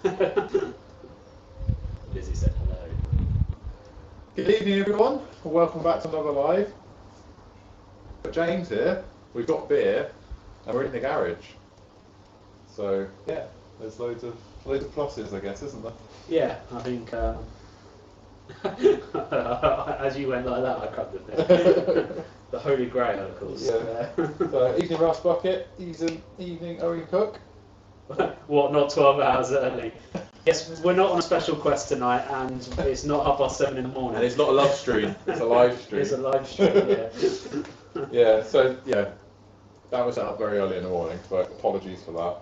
Lizzie said hello. Good evening, everyone. Welcome back to another live. Got James here. We've got beer, and we're in the garage. So yeah, there's loads of pluses, I guess, isn't there? Yeah, I think as you went like that, I cut the thing. The Holy Grail, of course. Yeah. So evening Rust Bucket, evening Owen Cook. What? Not 12 hours early? Yes, we're not on a special quest tonight, and it's not 7:30 in the morning. And it's not a love stream; it's a live stream. It's a live stream. Yeah. Yeah. So yeah, that was set up very early in the morning. So apologies for that.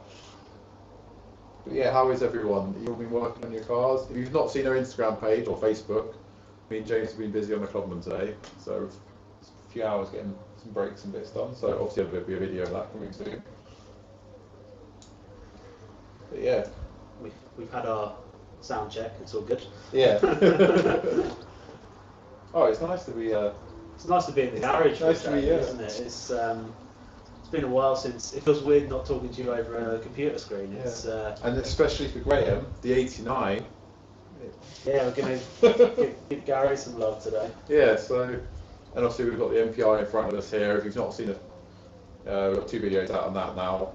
But yeah, how is everyone? You've all been working on your cars. If you've not seen our Instagram page or Facebook, me and James have been busy on the Clubman today, so a few hours getting some breaks and bits done. So obviously there'll be a video of that coming soon. But yeah, we've had our sound check. It's all good. yeah. Oh, it's nice to be. It's nice to be in the garage. Nice to be, yeah. Isn't it? It's been a while since. It feels weird not talking to you over a computer screen. It's and especially for Graham, the 89. yeah, we're gonna give Gary some love today. Yeah. So, and obviously we've got the MPI in front of us here. If you've not seen it, we've got 2 videos out on that now.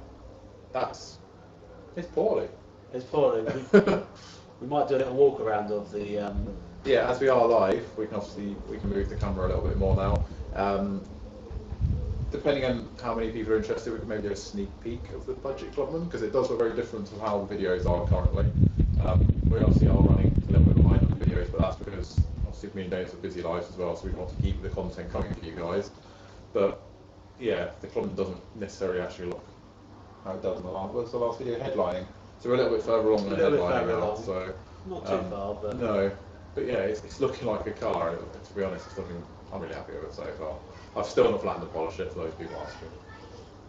It's poorly. It's poorly. We might do a little walk around of the. Yeah, as we are live, we can move the camera a little bit more now. Depending on how many people are interested, we can maybe do a sneak peek of the Budget Clubman, because it does look very different to how the videos are currently. We obviously are running a little bit behind on the videos, but that's because obviously me and James have busy lives as well, so we want to keep the content coming for you guys. But yeah, the Clubman doesn't necessarily actually look how it does in the last video headlining. So we're a little bit further along than headlining now. So not too far, but no. But yeah, it's looking like a car. To be honest, I'm really happy with it so far. I've still not flattened the polish it for those people asking.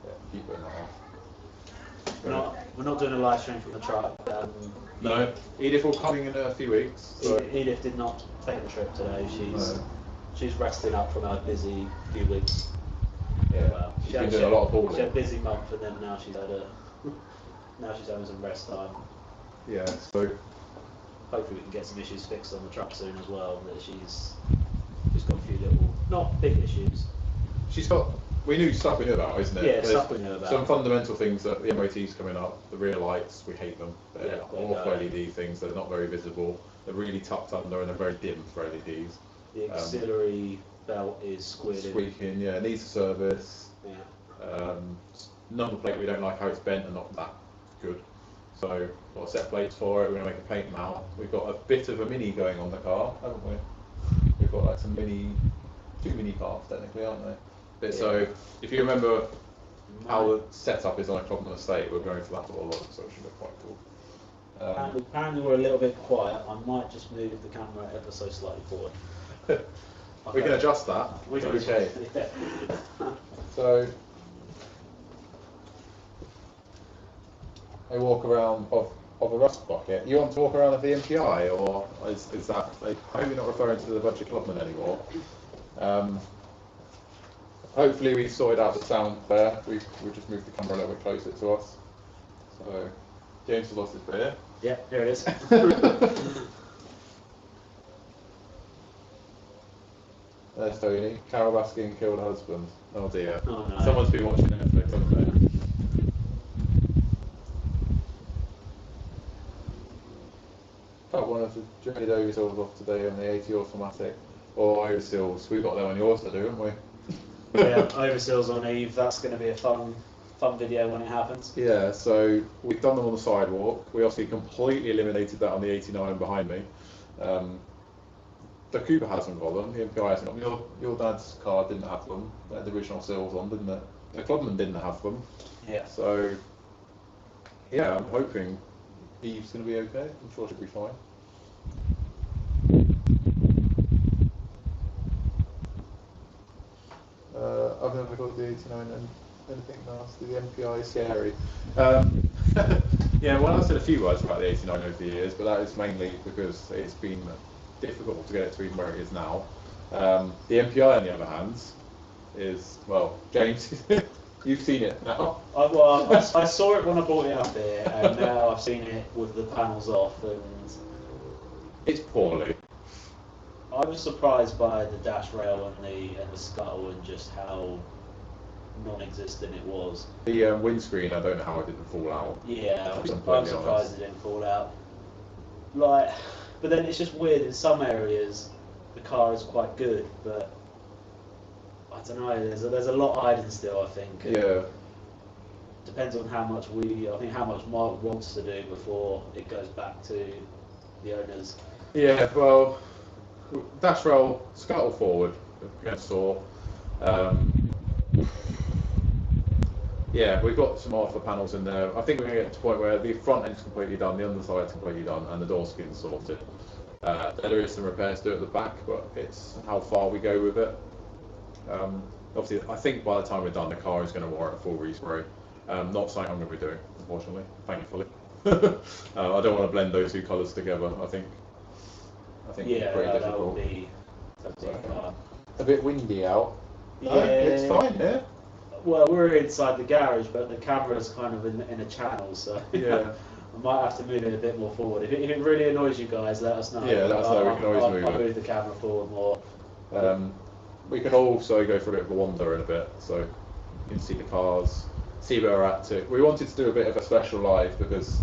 Yeah, keep putting that on. we're not doing a live stream from the truck. No, Edith will come in a few weeks. So. Edith did not take the trip today. She's resting up from a busy few weeks. Yeah, well, she's been doing a lot of hauling. She had a busy month, and then now she's having some rest time. Yeah, so hopefully we can get some issues fixed on the truck soon as well. That she's got a few little, not big issues. We knew stuff we knew about, isn't it? Yeah, stuff we knew about. Some fundamental things that the MOT's coming up, the rear lights, we hate them. They're awful LED things, they're not very visible, they're really tucked under and they're very dim for LEDs. The auxiliary belt is squeaking, yeah, it needs a service. Yeah. Number plate, we don't like how it's bent and not that good. So, got a set plates for it, we're going to make a paint mount. We've got a bit of a mini going on the car, haven't we? We've got like two mini cars technically, aren't they? But yeah. So, if you remember how the setup is on a Clubman estate, we're going for that sort of look, so it should look quite cool. Apparently we're a little bit quiet. I might just move the camera ever so slightly forward. We can adjust that. We can okay. Yeah. So, a walk around of a Rust Bucket. You want to walk around of the MPI, or is that? I hope you're not referring to the Budget Clubman anymore. Hopefully we've sorted out the sound there. We've just moved the camera a little bit closer to us. So James has lost his beer. Yeah, here it is. There's Tony. Carol Baskin killed her husband. Oh dear. Oh, no. Someone's been watching Netflix, haven't they? Got one of the dreaded overseals off today on the 80 automatic. Or overseals. We got them on yours to do, haven't we? Yeah, overseals on Eve. That's going to be a fun video when it happens. Yeah, so we've done them on the sidewalk. We obviously completely eliminated that on the 89 behind me. The Cooper hasn't got them, the MPI hasn't got them. Your dad's car didn't have them. They had the original seals on, didn't it? The Clubman didn't have them. Yeah. So, yeah, I'm hoping Eve's going to be okay. I'm sure she'll be fine. I've never got the 89 and anything nasty. The MPI is scary. Yeah, well, I've said a few words about the 89 over the years, but that is mainly because it's been difficult to get it to even where it is now. The MPI, on the other hand, is, well, James, You've seen it now. I saw it when I bought it up here, and now I've seen it with the panels off, and It's poorly. I was surprised by the dash rail and the scuttle and just how non-existent it was. The windscreen, I don't know how it didn't fall out. Yeah, I'm Completely surprised honest. it didn't fall out. Like, but then it's just weird. In some areas, the car is quite good, but I don't know. There's a lot hiding still. I think. Yeah. Depends on how much how much Mark wants to do before it goes back to the owners. Yeah, well, dash rail, scuttle forward, again saw. Yeah, we've got some alpha panels in there. I think we're going to get to the point where the front end's completely done, the underside's completely done, and the door skin's sorted. There is some repairs to do at the back, but it's how far we go with it. Obviously, I think by the time we're done, the car is going to warrant a full respray. Not something I'm going to be doing, unfortunately, thankfully. I don't want to blend those two colours together. I think Yeah, it's pretty that difficult. would be fun. A bit windy out. Yeah, No, it's fine here. Well, we're inside the garage, but the camera's kind of in a channel, so Yeah. I might have to move it a bit more forward. If it really annoys you guys, let us know. Yeah, let us know. We can always move I'll it. move the camera forward more. We can also go for a bit of a wander in a bit, so you can see the cars, see where we're at too. We wanted to do a bit of a special live because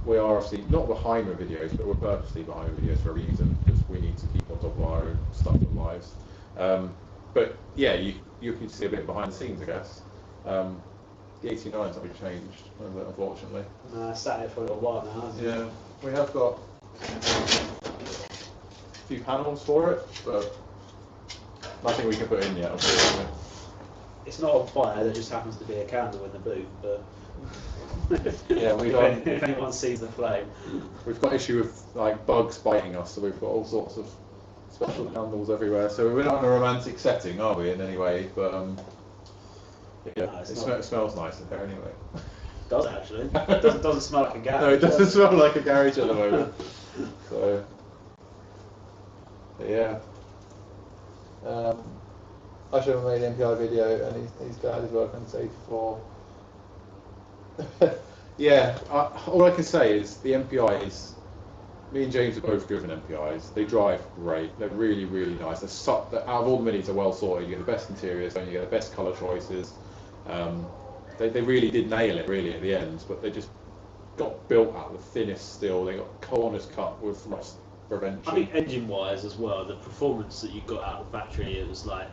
we are obviously not behind with videos, but we're purposely behind with videos for a reason, because we need to keep on top of our own stuff and lives. But yeah, you can see a bit behind the scenes, I guess. The 89's not changed, unfortunately. Sat here for a little while now, hasn't it? Yeah, we have got a few panels for it, but nothing we can put in yet, unfortunately. It's not on fire, there just happens to be a candle in the booth, but Yeah, if anyone sees the flame. We've got issue with like bugs biting us, so we've got all sorts of special candles everywhere. So we're not in a romantic setting, are we, in any way? But yeah, No, it smells nice in there anyway. Does actually. Doesn't smell like a garage. No, it doesn't smell like a garage at the moment. So but yeah. I should have made an MPI video, and his dad is working on his 84. Yeah, all I can say is the MPIs. Me and James have both driven MPIs. They drive great. They're really, really nice. Out of all the minis, they're well sorted. You get the best interiors, and you get the best colour choices. They really did nail it, really, at the end. But they just got built out of the thinnest steel. They got corners cut with rust prevention. I think engine-wise as well, the performance that you got out of the factory, it was like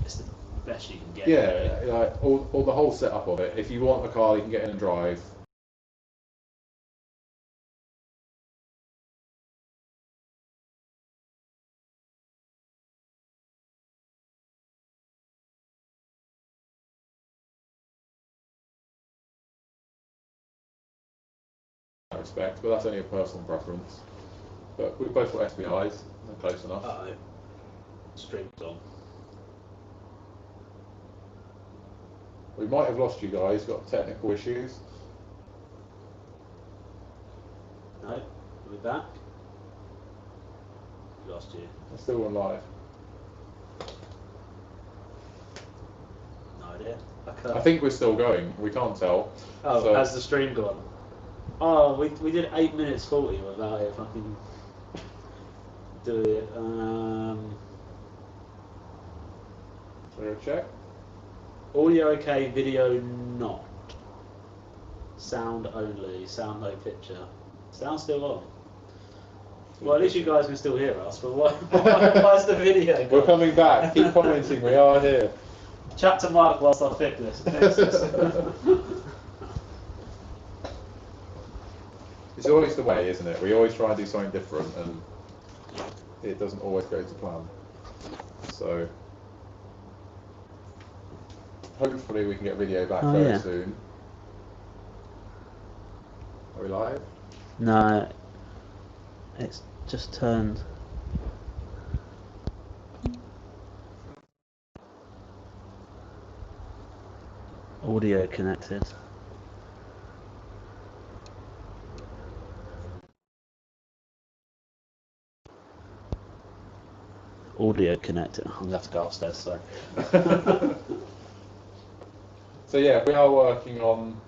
it's the best you can get. Yeah, like all the whole setup of it. If you want a car you can get in and drive. I respect, but that's only a personal preference. But we've both got SBIs, they're close enough. Uh-oh. Stream's on. We might have lost you guys, got technical issues. No, we're back. Lost you. We're still on live. No idea. I think we're still going, we can't tell. Oh, So- has the stream gone? Oh, we did 8 minutes 40 without it fucking do it. Shall we check? Audio okay, video not. Sound only, sound no picture. Sound still on. Well, at least you guys can still hear us, but why's the video gone? We're coming back, keep commenting, we are here. Chat to Mark whilst I fix this. It's always the way, isn't it? We always try and do something different, and it doesn't always go to plan. So hopefully we can get video back very soon. Are we live? No, it's just turned. Audio connected. Audio connected. I'm gonna have to go upstairs, sorry. So yeah, we are working on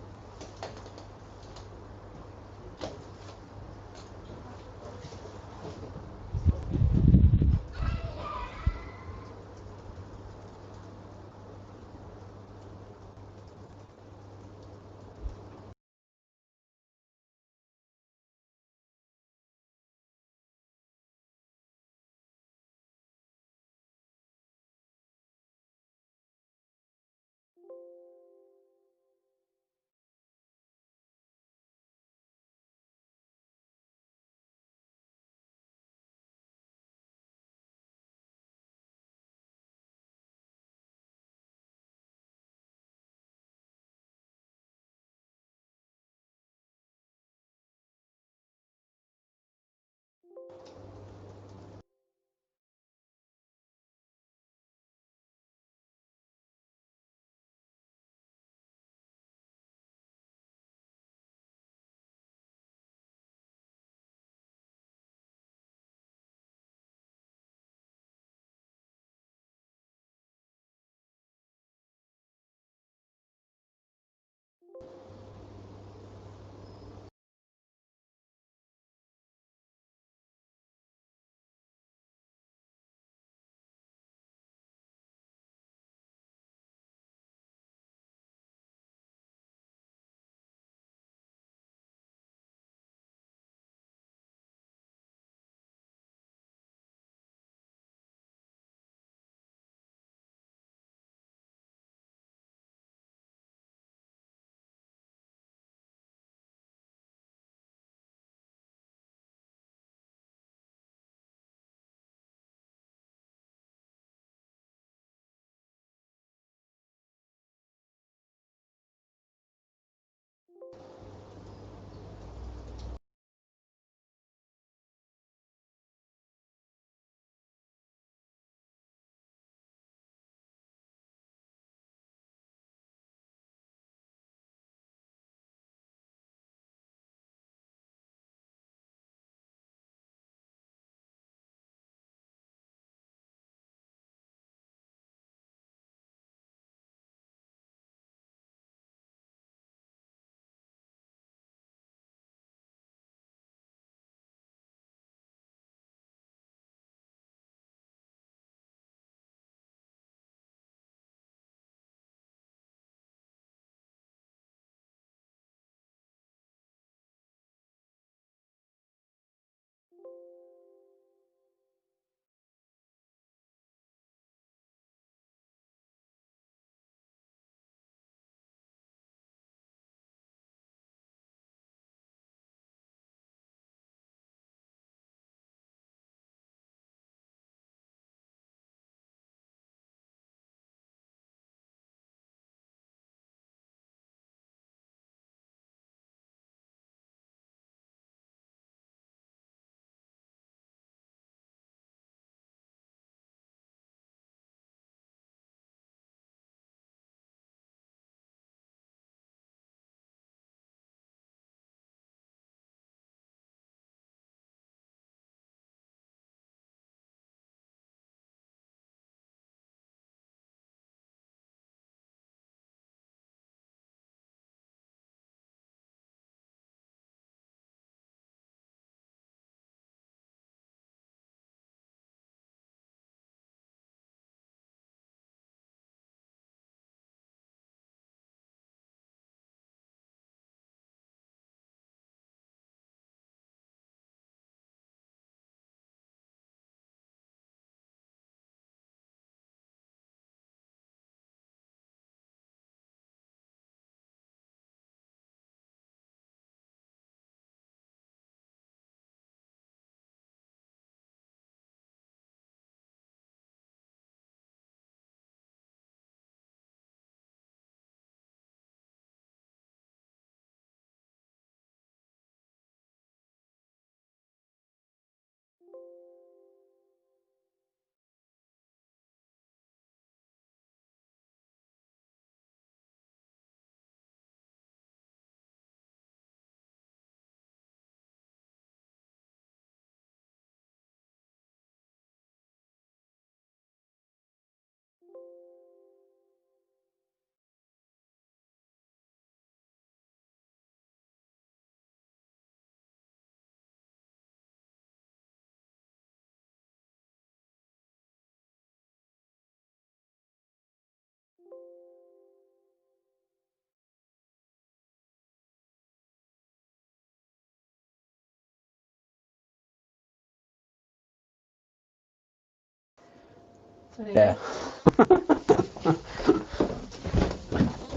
Yeah.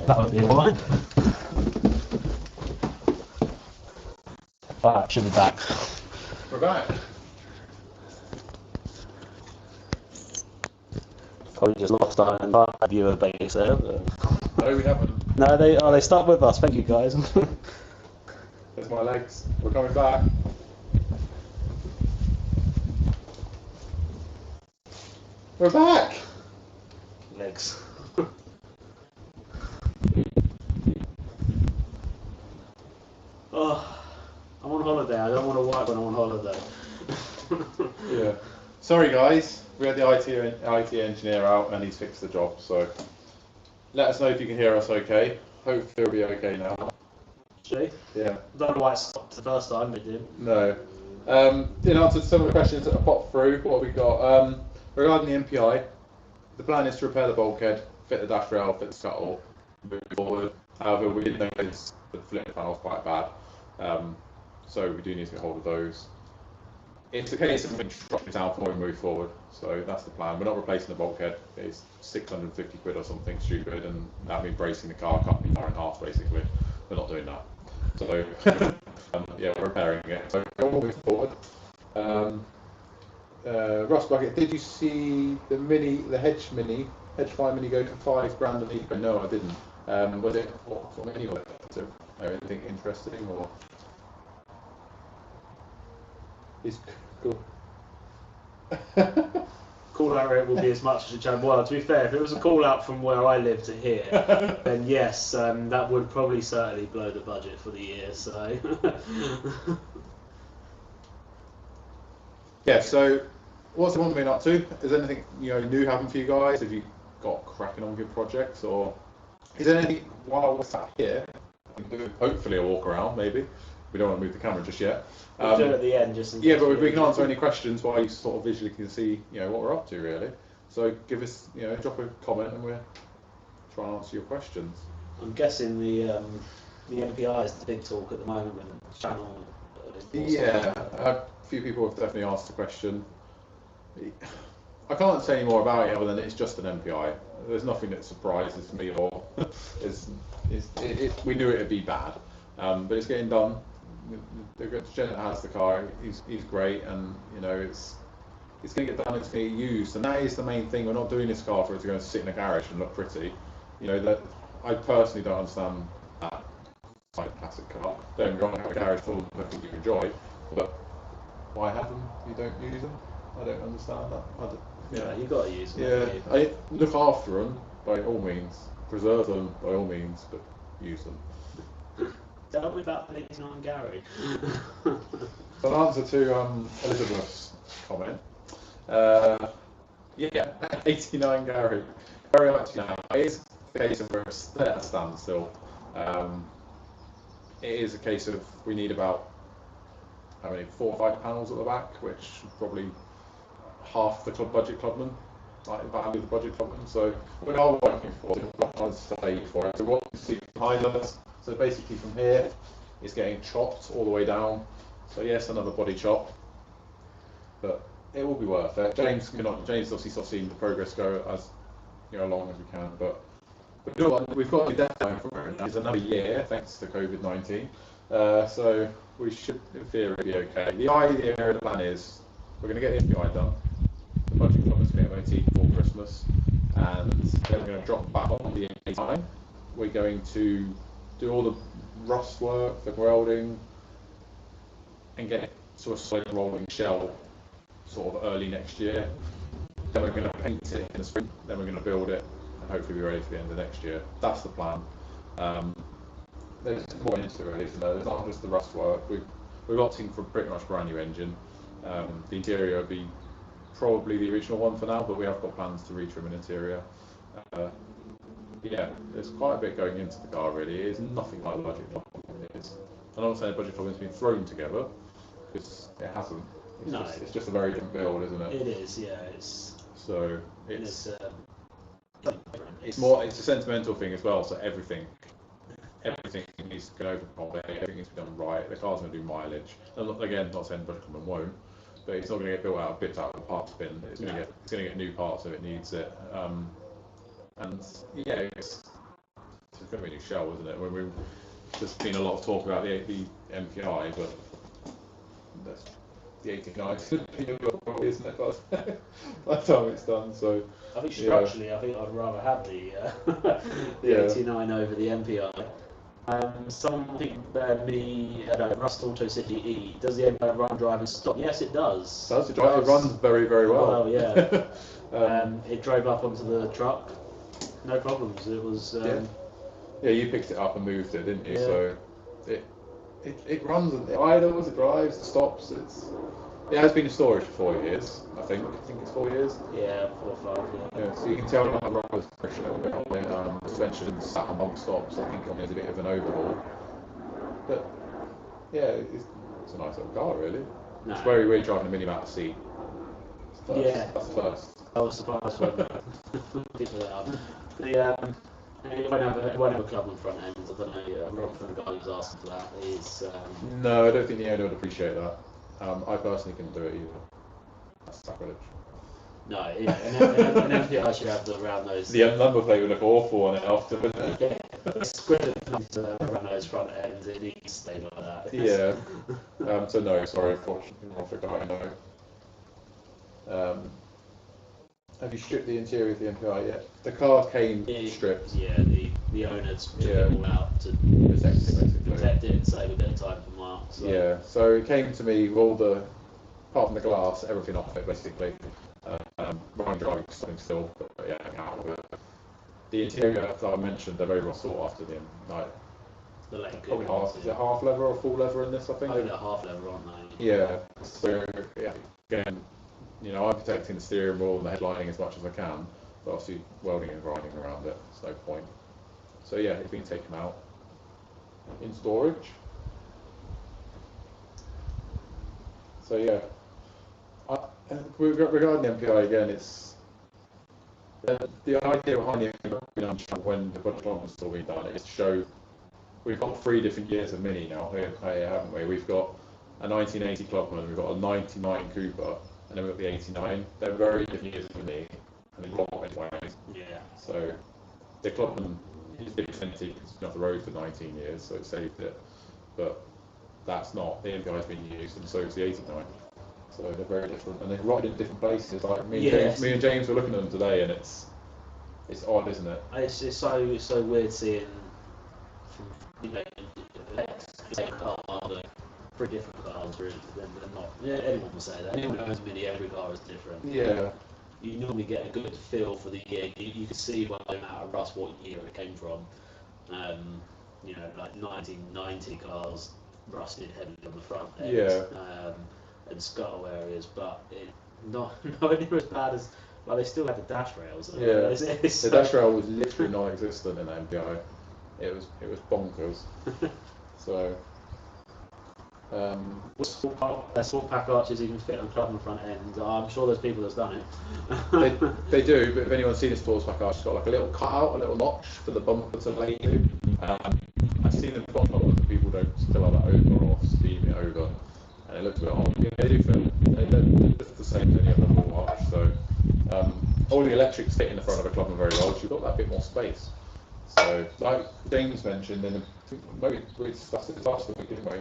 That would be alright. Alright, should be back. We're back. Probably just lost our entire viewer base there. But... No, we haven't. No, they stuck with us. Thank you, guys. There's my legs. We're coming back. We're back. Legs. Oh, I'm on holiday. I don't want to work when I'm on holiday. Yeah. Sorry, guys. We had the IT engineer out, and he's fixed the job. So let us know if you can hear us. Okay. Hopefully, it'll be okay now. See? Yeah. I don't know why it stopped the first time it did. No. In answer to some of the questions that have popped through, what have we got? Regarding the MPI, the plan is to repair the bulkhead, fit the dash rail, fit the scuttle, move forward. However, we did notice the flip panel is quite bad, so we do need to get hold of those. It's a case of dropping down before we move forward, so that's the plan. We're not replacing the bulkhead. It's 650 quid or something stupid, and that means bracing the car, cutting the car in half basically. We're not doing that. So yeah, we're repairing it. So we'll move forward. Ross Bucket, did you see the hedge fly mini go for £5,000 an eco? No, I didn't. Was it what mini was it? Anything interesting or? It's cool. Call out rate will be as much as it can. Well, to be fair, if it was a call out from where I live to here, then yes, that would probably certainly blow the budget for the year. So. Yeah. So, what's the one been up to? Is anything new happening for you guys? Have you got cracking on with your projects, or is there anything while we're sat here? We can do hopefully a walk around, maybe. We don't want to move the camera just yet. We'll do it at the end, just in case. Yeah, but we can answer any questions while you sort of visually can see, what we're up to, really. So give us, drop a comment, and we'll try and answer your questions. I'm guessing the MPI is the big talk at the moment with the channel. Yeah, a few people have definitely asked the question. I can't say any more about it other than it's just an MPI. There's nothing that surprises me or we knew it would be bad, but it's getting done. The gent that has the car, he's great, and it's going to get done. It's going to get used, and that is the main thing. We're not doing this car for it to go and sit in a garage and look pretty. That I personally don't understand that type of classic car. Don't get me wrong, have a garage full of things you enjoy, but why have them? You don't use them. I don't understand that. Yeah, you got to use them. Yeah, I look after them by all means, preserve them by all means, but use them. Tell me about the 89 garage. So in answer to Elizabeth's comment, yeah, 89 garage. Very much now. It is a case of we're at a standstill. It is a case of we need about 4 or 5 panels at the back, which is probably half the budget clubman, like the value of the budget clubman. So we are working for it. We've got plans to pay for it. So what you see behind us, so basically from here, it's getting chopped all the way down. So yes, another body chop, but it will be worth it. James obviously sort of seen the progress go as along as we can, but we've got the deadline for it. It's another year thanks to COVID-19, so we should in theory be okay. The idea of the plan is we're going to get the MPI done. The budget club is going to be MOT before Christmas, and then we're going to drop back on the MPI. We're going to do all the rust work, the welding, and get it to a solid rolling shell sort of early next year. Then we're going to paint it in the spring, then we're going to build it, and hopefully be ready for the end of next year. That's the plan. There's more into it really, isn't there? There's not just the rust work. We're opting for pretty much brand new engine. The interior will be probably the original one for now, but we have got plans to retrim an interior. Yeah, there's quite a bit going into the car really. It is nothing like the budget club. I'm not saying the budget club has been thrown together, because it hasn't. It's just a very different build, isn't it? It is, yeah. It's a sentimental thing as well. So everything needs to go over properly. Everything needs to be done right. The car's going to do mileage. And again, not saying the budget club won't, but it's not going to get built out of bits out of the parts bin. It's going to No. get new parts if it needs it. And yeah, it's going to be a new shell, isn't it? There's been a lot of talk about the MPI, but the 89 isn't it? By the time it's done, so I think structurally, I think I'd rather have the the 89 over the MPI. Someone, I think Rust Auto City E, does the MPI run, drive, and stop? Yes, it does. It runs very, very well. Well, yeah. It drove up onto the truck, no problems. It was. Yeah, you picked it up and moved it, didn't you? Yeah. So it runs, it idles, it drives, it stops. It has been in storage for 4 years, I think. I think it's 4 years. Yeah, 4 or 5. Yeah. Yeah, so you can tell that the rollers pressure a little bit on it. Suspension sat among stops. I think it needs a bit of an overhaul. But yeah, it's a nice little car, really. No. It's where we're driving a mini back seat. Yeah. That's first. I was surprised when people that up. It won't have a club on front end. I don't know. Rob from the guy who's asking for that is. No, I don't think the owner would appreciate that. I personally couldn't do it either. That's sacrilege. No, yeah, an MPI should have around those. The number plate would look awful on it after, wouldn't it? Yeah, it's squared around those front ends. It needs to stay like that. Yeah. So no, sorry, unfortunately, I forgot. No. Have you stripped the interior of the MPI yet? The car came stripped. Yeah, the owners took it all out to protect it and save a bit of time for Mark. So. Yeah, so it came to me with all apart from the glass, everything off it basically. Ryan driving something still, but yeah, out of it. The interior, as I mentioned, they're very well sought after them. The leg probably half. Is it half leather or full leather in this? I think. I think they're half leather, aren't they? Yeah. So yeah, again, I'm protecting the steering wheel and the headlining as much as I can, but obviously welding and grinding around it, there's no point. So yeah, it's been taken out in storage. So yeah, regarding the MPI again, it's the idea behind the MPI when the budget was still being done is to show we've got 3 different years of Mini now here, haven't we? We've got a 1980 Clubman, we've got a 99 Cooper, and then we've got the 89. They're very different years of Mini, and they've got ways. Yeah. So the Clubman is because it's been off the road for 19 years, so it saved it. But that's not, the MPI's been used, and so is the 89. So they're very different, and they're right in different places. Like me and James were looking at them today, and it's odd, isn't it? It's so weird seeing for different cars. Really, they're not. Yeah, anyone will say that. Anyone who owns a Mini, every car is different. Yeah. You normally get a good feel for the year. You can see when I'm out of rust what year it came from. Like 1990 cars rusted heavily on the front end. Yeah. And scuttle areas, but not near as bad as. Well, they still had the dash rails. Yeah. The dash rail was literally non-existent in the MPI. It was bonkers. So. Small pack arches even fit on the club on the front end. I'm sure there's people that's done it. they do, but if anyone's seen a sports pack arch, it's got like a little cutout, a little notch for the bumper to lay to. I've seen them put on that people don't fill that over or steam it over, and it looks a bit odd. Yeah, they do fill. They're just the same as any other full arch. So all the electrics fit in the front of a club very well. You've got that bit more space. So like James mentioned, and maybe we discussed it last week, didn't we?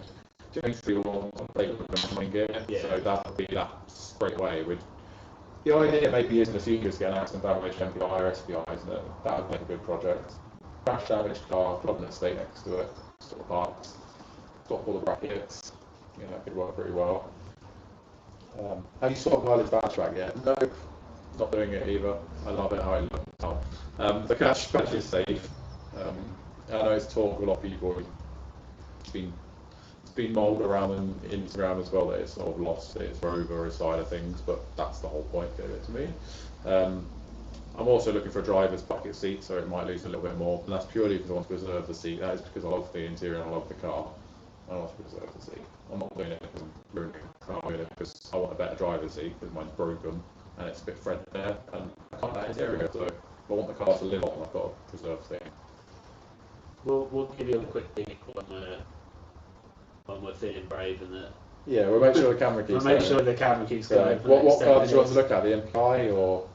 James feel on plate with main gear, so that would be that straight away. The idea maybe is in the future to get an accident damage MPI or SPI, isn't it? That would make a good project. Crash damaged car, club and estate next to it, sort of parks, got all the brackets, that could work pretty well. Have you swapped Violet's badge back yet? No, not doing it either. I love it how it looks now. The cash badge is safe. I know it's talk of a lot of people. It's been mulled around on Instagram as well that it's sort of lost its rover side of things, but that's the whole point of it to me. I'm also looking for a driver's bucket seat, so it might lose a little bit more, and that's purely because I want to preserve the seat. That is because I love the interior and I love the car. I want to preserve the seat. I'm not doing it because I'm ruining the car. I'm doing it because I want a better driver's seat because mine's broken and it's a bit threadbare and I can't that interior, so if I want the car to live on, I've got to preserve the thing. We'll give you a quick peek when we're feeling brave and that Yeah, we'll make sure the camera keeps We'll make going. sure the camera keeps So, going. what car did you want to look at? The MPI or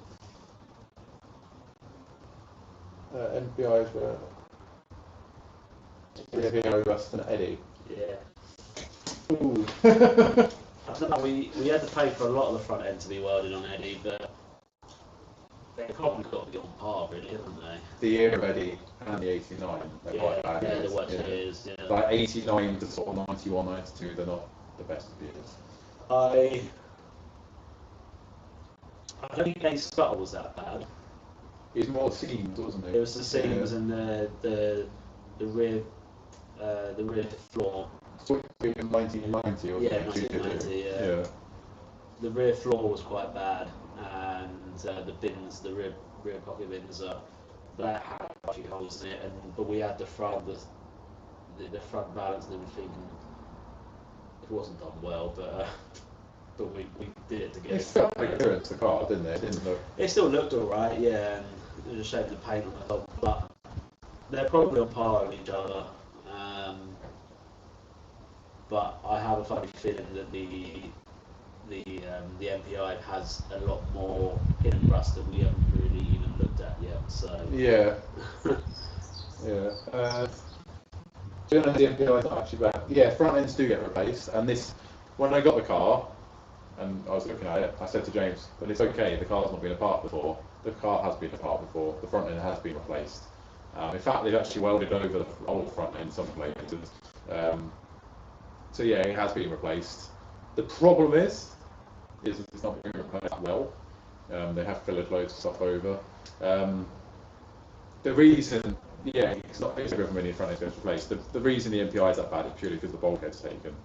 MPIs were MPI Western Eddie. Yeah. Ooh. I don't know. We had to pay for a lot of the front end to be welded on Eddie, but they probably got to be on par, really, haven't they? The year of Eddie and the 89. They're quite bad. Yeah, years. the worst years. Yeah. Like 89 to sort of 91, 92, they're not the best of years. I don't think Eddie's scuttle was that bad. It was more the seams, wasn't it? It was the seams and the rear floor. So it was 1990 or Yeah, something. 1990. Yeah. The rear floor was quite bad, and the bins, the rear pocket bins, they had a few holes in it. But we had the front, the front balance and everything. It wasn't done well, but we did it to get It it. felt like clearance the car, didn't it? It didn't look. It still looked alright, yeah, and it was a shame the paint on the top, but they're probably on par with each other. But I have a funny feeling that the MPI has a lot more hidden rust that we haven't really even looked at yet. So Yeah. Yeah. Do you know the MPI is not actually bad? Yeah, front ends do get replaced, and this, when I got the car, and I was looking at it, I said to James, but it's okay, the car's not been apart before. The car has been apart before, the front end has been replaced. In fact, they've actually welded over the old front end some places. So yeah, it has been replaced. The problem is it's not being replaced that well. They have filled loads of stuff over. The reason, yeah, it's not everything in the front end gets replaced. The reason the MPI is that bad is purely because the bulkhead's taken.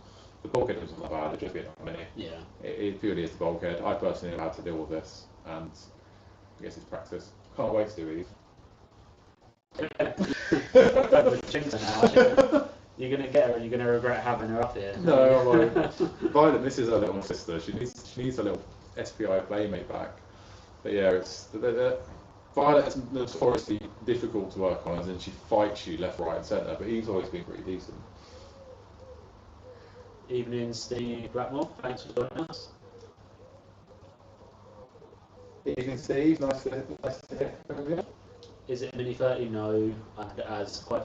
The bulkhead isn't that bad, it's just been many. yeah, It purely is the bulkhead. I personally have had to deal with this, and I guess it's practice. Can't wait to do Eve. You're gonna get her, and you're gonna regret having her up here. No, I'm like, Violet misses her little sister. She needs a little SPI playmate back. But yeah, it's Violet's notoriously difficult to work on, as in she fights you left, right, and centre. But Eve's always been pretty decent. Evening, Steve Blackmore. Thanks for joining us. Evening, Steve. Nice to hear from you. Is it Mini 30? No, and as quite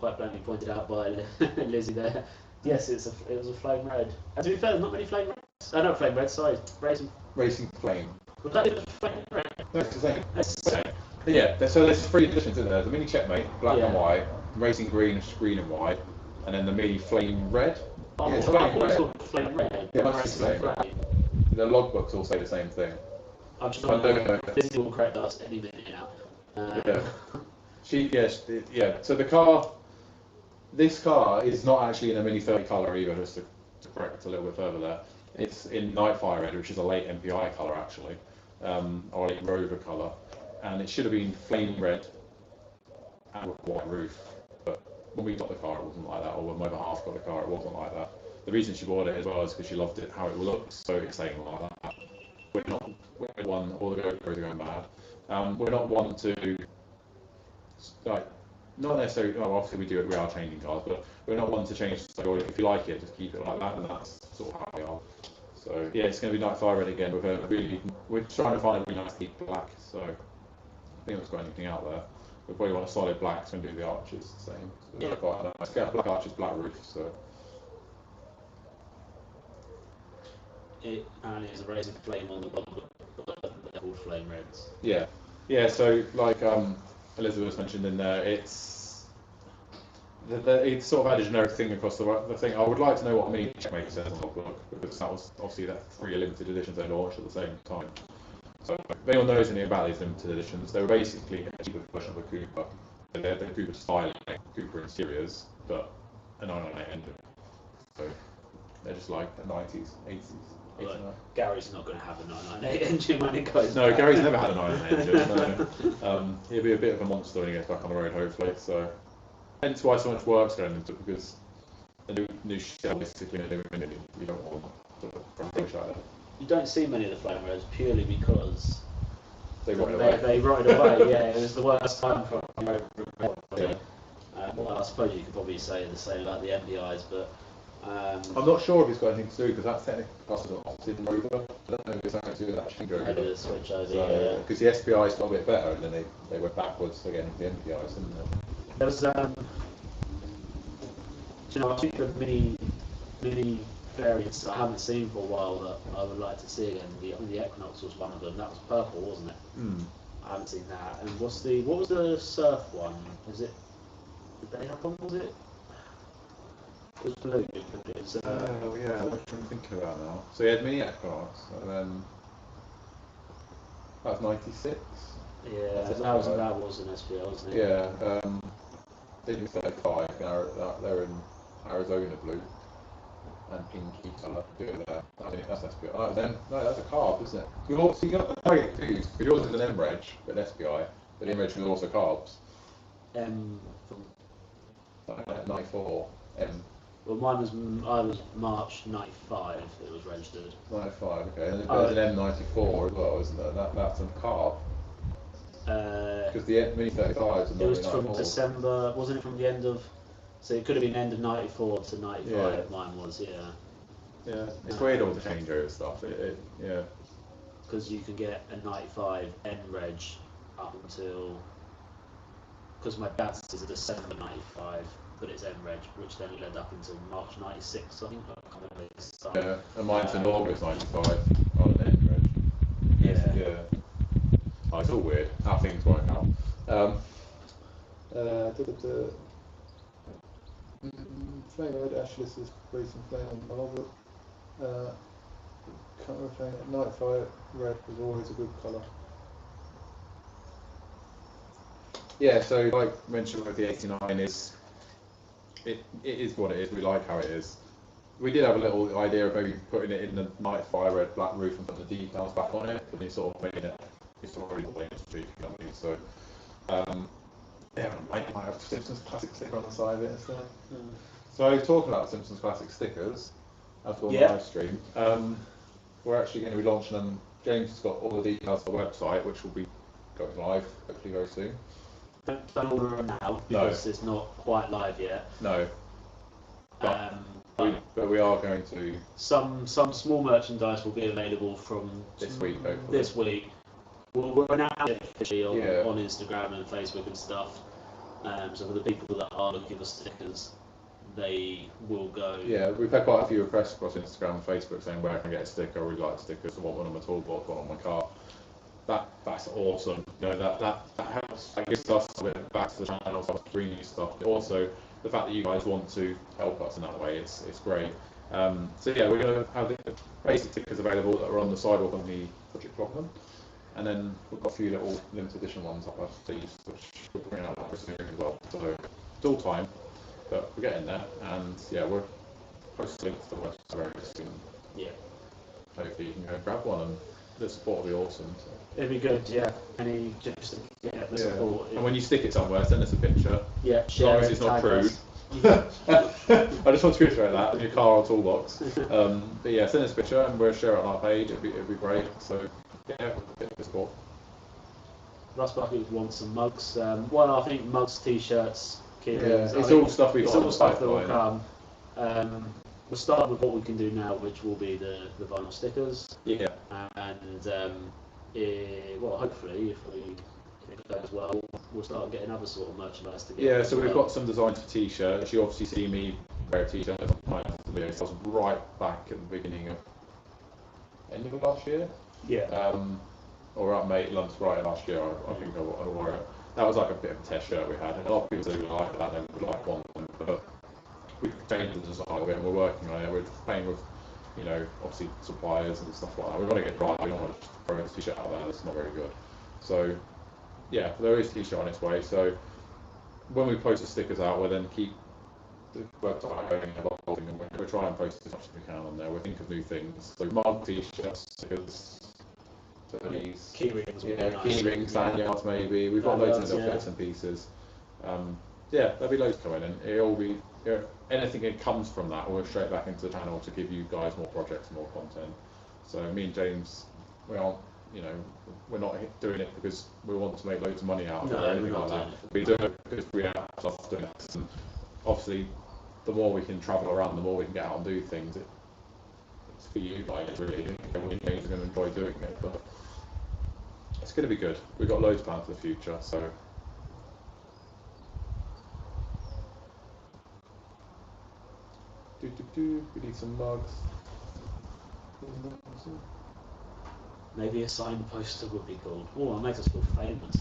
bluntly pointed out by Lizzie there, yes, it was a flame red. And to be fair, there's not many flame reds. I know flame red. Sorry, Racing Flame. Was that even flame red? That's the same. That's the same. Yeah, so there's 3 editions, isn't there? The Mini Checkmate, black Yeah. and white, Racing Green, green and white, and then the Mini Flame Red. Oh, Yeah, it's I flame thought it was red. called flame red. Yeah, that's the same. The logbooks all say the same thing. I'm just I don't know. Lizzie will correct us any minute now. Yeah. So the car, this car is not actually in a Mini 30 colour either, just to correct a little bit further there. It's in Nightfire Red, which is a late MPI colour actually, or a late Rover colour, and it should have been flame red and with a white roof. But when we got the car, it wasn't like that, or when my other half got the car, it wasn't like that. The reason she bought it as well is because she loved it, how it looked, so exciting like that. We're not one, all the GoPros are going mad. We're not one to, like, not necessarily, well, obviously we are changing cars, but we're not one to change, so if you like it, just keep it like that, and that's sort of how we are. So yeah, it's going to be Nightfire Red again, with a really, we're trying to find a really nice deep black, so I think we've got anything out there. We probably want a solid black, so we can do the arches the same. So yeah. Quite a nice, black arches, black roof, so. It apparently is a racing flame on the bottom, but they're called flame reds. Yeah. So like Elizabeth mentioned in there, it's sort of had a generic thing across the thing. I would like to know what Mini Checkmate says on the book, because that was obviously that 3 limited editions they launched at the same time. So if anyone knows anything about these limited editions, they were basically a cheaper version of a Cooper. They're Cooper styling, Cooper interiors, but a 998 engine. So they're just like the 90s, 80s. Well, Gary's not going to have a 998 engine when it goes No, back. Gary's never had a 998 engine. No. He'll be a bit of a monster when he gets back on the road, hopefully. So, hence why so much work's going into it, because the new shell basically a new engine. You don't want from push out. You don't see many of the flame reds purely because they ride away. They ride away. Yeah, it was the worst time for them. Yeah. Well, I suppose you could probably say the same about the MPIs, but I'm not sure if it's got anything to do because that's technically classed as an opted rover. I don't know if it's something to do with that changeover. Maybe the switch over. Because the SPI's got a bit better, and then they went backwards again with the MPIs, didn't they? There's you know, I think the mini variants that I haven't seen for a while that I would like to see again. The Equinox was one of them. That was purple, wasn't it? I haven't seen that. And what was the Surf one? Is it? Did they have one? Was it? It was blue. It's, oh yeah, what I'm thinking about now. So you had mini Equinox, and then that was 96. Yeah, that was an SPL, wasn't it? Yeah, they do 35. They're in Arizona blue and pinky colour. I think that's SPI. Oh, then no, that's a carb, isn't it? You get confused because yours is an M-Reg, but an SPI, but M-Reg is also carbs. From 94 M. Well, I was March '95. It was registered. 95, okay. And there's an M94 as well, isn't there? That's a carb. Because the Mini 35s are it was from 94. December, wasn't it? From the end of, so it could have been end of '94 to '95. Yeah. Mine was, yeah. Yeah, it's weird all the changeover stuff. Yeah. Because you can get a '95 N-Reg up until, because my dad's is a December '95, but it's N-Reg, which then led up until March '96. I think. I can't remember the start. Yeah, and mine's in August '95 on an N-Reg. Yeah. Oh, it's all weird. How things work out. Flame red, ashless is racing flame on Marvel. Can't remember flame red. Nightfire red was always a good colour. Yeah, so like I mentioned with the 89 it is what it is. We like how it is. We did have a little idea of maybe putting it in the Nightfire red black roof and putting the decals back on it, but it's sort of making it. It's already the way it's cheap company, so yeah, I might have Simpson's classic sticker on the side of it instead. So talking about Simpson's classic stickers, after the live stream, we're actually going to be launching them. James has got all the details on the website, which will be going live hopefully very soon. Don't order them now because it's not quite live yet. No. But we are going to. Some small merchandise will be available from this week. Hopefully. This week. We're announcing it officially on Instagram and Facebook and stuff. So for the people that are looking for stickers, they will go. Yeah, we've had quite a few requests across Instagram and Facebook saying where I can get a sticker. We'd like stickers. I want one on my toolbox, one on my car. That's awesome. You know, that helps. That gives us a bit back to the channel, so bring you stuff. But also the fact that you guys want to help us in that way, it's great. So yeah, we're going to have the basic stickers available that are on the sidewalk on the Project Clockman. And then we've got a few little limited edition ones up our sleeves, which we'll bring out very soon as well. So it's all time, but we're getting there. And yeah, we're posting links to the website very soon. Yeah. Hopefully you can go grab one, and the support will be awesome. So. It'd be good, yeah. The support. And when you stick it somewhere, send us a picture. Yeah, as long as it's not crude. I just want to reiterate that in your car or toolbox. But yeah, send us a picture and we'll share it on our page. It'd be great. So yeah, get the support. Rust Bucket wants some mugs. Well, I think mugs, t-shirts, keyrings. It's all stuff we've got. It's all stuff that will come. We'll start with what we can do now, which will be the vinyl stickers. Yeah. And well, hopefully, if it goes well, we'll start getting other sort of merchandise together. Yeah, so we've got some designs for t-shirts. You obviously see me wear a t-shirt on my video. So I was right back at the beginning of end of last year. Yeah. Or at Mate Lunch right last year, I think I wore it. That was like a bit of a test shirt we had. And a lot of people do like that, they would like one, but we've changed the design of it and we're working on it. We're playing with, you know, obviously suppliers and stuff like that. We want to get it right. We don't want to just throw a t-shirt out there that's not very good. So yeah, there is a t-shirt on its way. So when we post the stickers out, we'll then keep the website going and evolving, and we'll try and post as much as we can on there. We'll think of new things. So mug, t-shirts, stickers, hoodies, key rings, lanyards maybe. We've got loads of little bits and pieces. Yeah, there'll be loads coming, and it'll be anything that comes from that will go straight back into the channel to give you guys more projects, more content. So me and James, we aren't, you know, we're not doing it because we want to make loads of money out of it or anything like that. We do it because we have stuff doing it. And obviously, the more we can travel around, the more we can get out and do things. It's for you guys, really. Everyone are going to enjoy doing it, but it's going to be good. We've got loads planned for the future, so. We need some mugs. Maybe a signed poster would be cool. Oh, that makes us feel famous.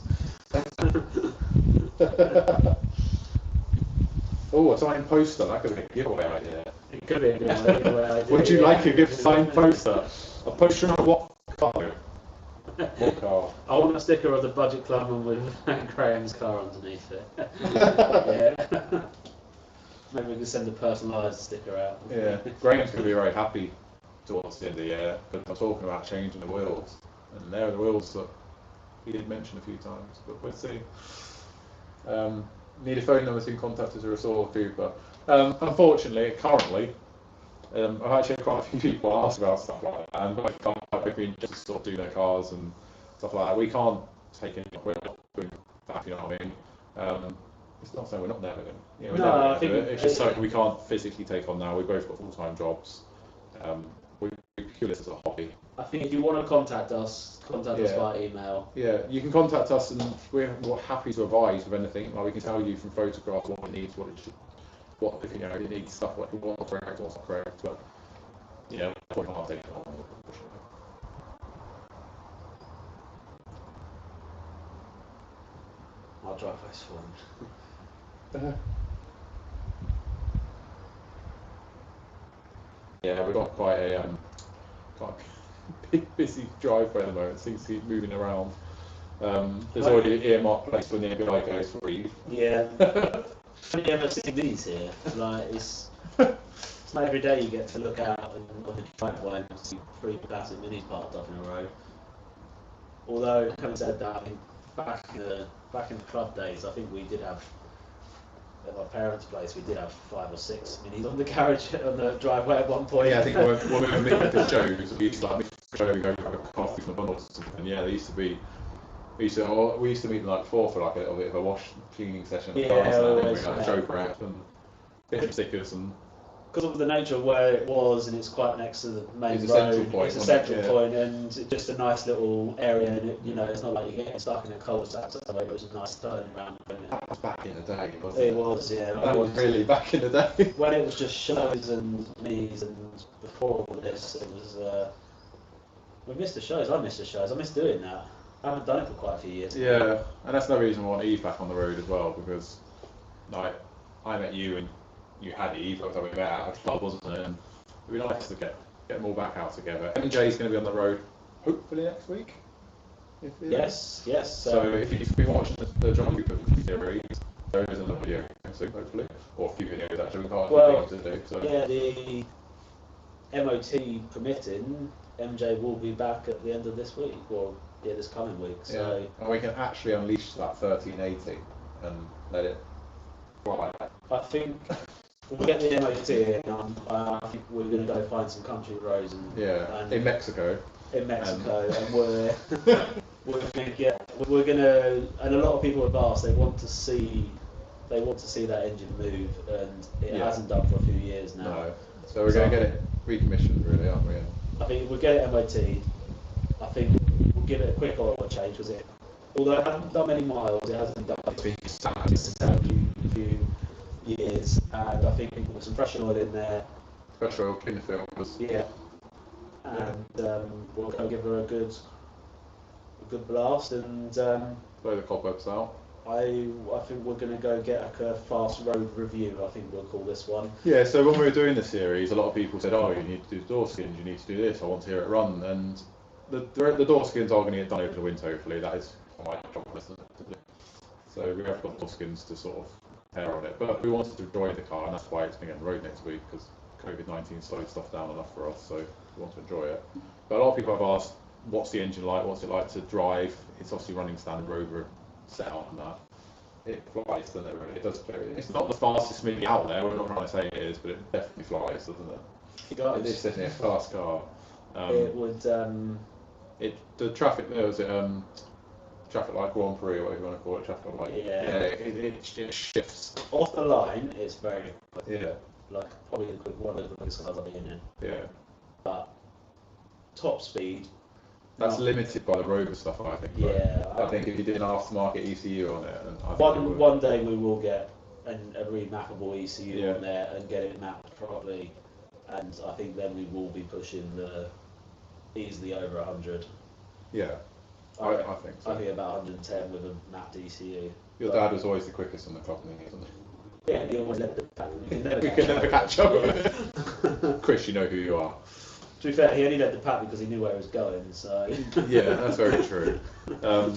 Oh, a signed poster, that could be a giveaway idea. It could be a good giveaway idea. Would you like a gift signed poster? A poster on what car? What car? I want a sticker of the Budget Club and with Graham's car underneath it. Yeah. Maybe we can send a personalised sticker out. Yeah, Graham's going to be very happy towards the end of the year, but I'm talking about changing the wheels, and they're the wheels that he did mention a few times, but we'll see. Need a phone number to contact us or a sort of few, but unfortunately, currently, I've actually had quite a few people ask about stuff like that, and like quite been just to sort of do their cars and stuff like that. We can't take any back, you know what I mean? It's not saying we're not never going. You know, we're never going to do it. It's just something we can't physically take on now. We've both got full-time jobs. We view this as a hobby. I think if you want to contact us by email. Yeah, you can contact us, and we're happy to advise with anything. Like we can tell you from photographs what it needs, what it should, what if you know it needs stuff, what what's correct, what's not correct. But you know, we can't take it on. I'll drive this one. Yeah, we've got quite a big, busy driveway at the moment. Things keep moving around. There's already an earmarked place when the ABI goes for Eve. Yeah. Have you ever seen these here? Like it's not every day you get to look out on the driveway and see 3 classic minis parked up in a row. Although, having said that, I think back in the club days, I think we did have. At my parents' place, we did have 5 or 6 minis on the carriage on the driveway at one point. Yeah, I think when we were meeting the shows, we used to like meet the show and go grab a coffee from the bundles. And yeah, they used to be. We used to meet them like before for like a little bit of a wash cleaning session. Yeah, and we had a show prep and different stickers and. Because of the nature of where it was, and it's quite next to the main It's road. a central point, it's a central point, and just a nice little area. And it, you know, it's not like you're getting stuck in a cul-de-sac. So it was a nice turn around. That was back in the day, wasn't it? It was, yeah. That was really back in the day. When it was just shows and minis, and before all this, it was. We missed the shows. I missed the shows. I miss doing that. I haven't done it for quite a few years. Yeah, and that's no reason I want Eve back on the road as well, because like I met you and you had Eve, I was having met at a club, wasn't it? And it'd be nice to get them all back out together. MJ's going to be on the road hopefully next week. Yes. So if you've been watching the John Cooper series, there is another video soon, hopefully, or a few videos actually. We've got things to do. So. Yeah, the MOT permitting, MJ will be back at the end of this week, or this coming week. So yeah. And we can actually unleash that 1380 and let it fly. I think we'll get the MOT in. I think we're going to go find some country roads and in Mexico. And we're going to, and a lot of people have asked. They want to see that engine move, and it hasn't done for a few years now. No. So we're going to get it recommissioned, really, aren't we? I think we'll get it MOT. I think we'll give it a quick oil change, because although it hasn't done many miles, it hasn't done a few years, and I think we can put some fresh oil in there. Fresh oil, clean the filters. Yeah. And we'll go give her a good blast, and blow the cobwebs out. I think we're going to go get a fast road review. I think we'll call this one. Yeah. So when we were doing the series, a lot of people said, "Oh, you need to do door skins. You need to do this. I want to hear it run." And the door skins are going to get done over the winter. Hopefully, that is my job. So we have got door skins to sort of pair on it. But we wanted to enjoy the car, and that's why it's going to get on the road next week, because COVID-19 slowed stuff down enough for us. So we want to enjoy it. But a lot of people have asked, "What's the engine like? What's it like to drive?" It's obviously running standard Rover setup and that. It flies, doesn't it? Really? It does. It's not the fastest mini out there. We're not trying to say it is, but it definitely flies, doesn't it? It does. It is definitely a fast car. It would. The traffic there was traffic light Grand Prix, or whatever you want to call it, traffic light. Yeah. It shifts. Off the line, it's very quick. Yeah. like probably one of the quickest cars I've been in. Yeah. But top speed. That's limited by the Rover stuff, I think. Yeah. I think if you did an aftermarket ECU on it, and I think one day we will get a remappable ECU Yeah. on there and get it mapped properly, and I think then we will be pushing the easily over 100. Yeah. I think so. I think about 110 with a mapped ECU. Your dad was always the quickest in the company, isn't he? Yeah, he always led the pack. You can never catch up. Yeah. Chris, you know who you are. To be fair, he only led the pack because he knew where he was going, so... Yeah, that's very true.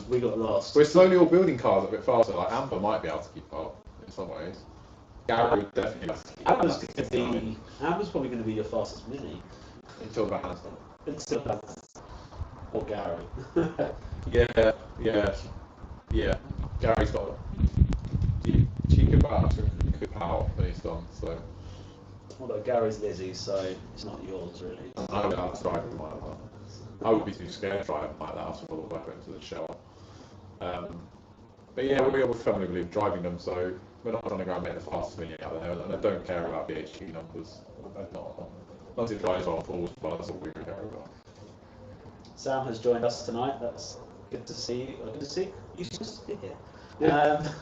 We got lost. We're slowly all building cars a bit faster. Like Amber might be able to keep up in some ways. Gary would definitely be able to keep up. Amber's probably going to be your fastest mini. Until the hand's done. Until that's... Or Gary. Yeah. Gary's got cheeky about good power when he's done, so... Although Gary's Lizzie, so it's not yours really. I would have to drive him like that. I would be too scared to drive him like that after all the way into the shell. But yeah, we firmly believe driving them, so we're not trying to go and make the fastest mini out there, and I don't care about BHP numbers. As long as it drives on full, that's all we care about. Sam has joined us tonight. That's good to see you. Good to see you.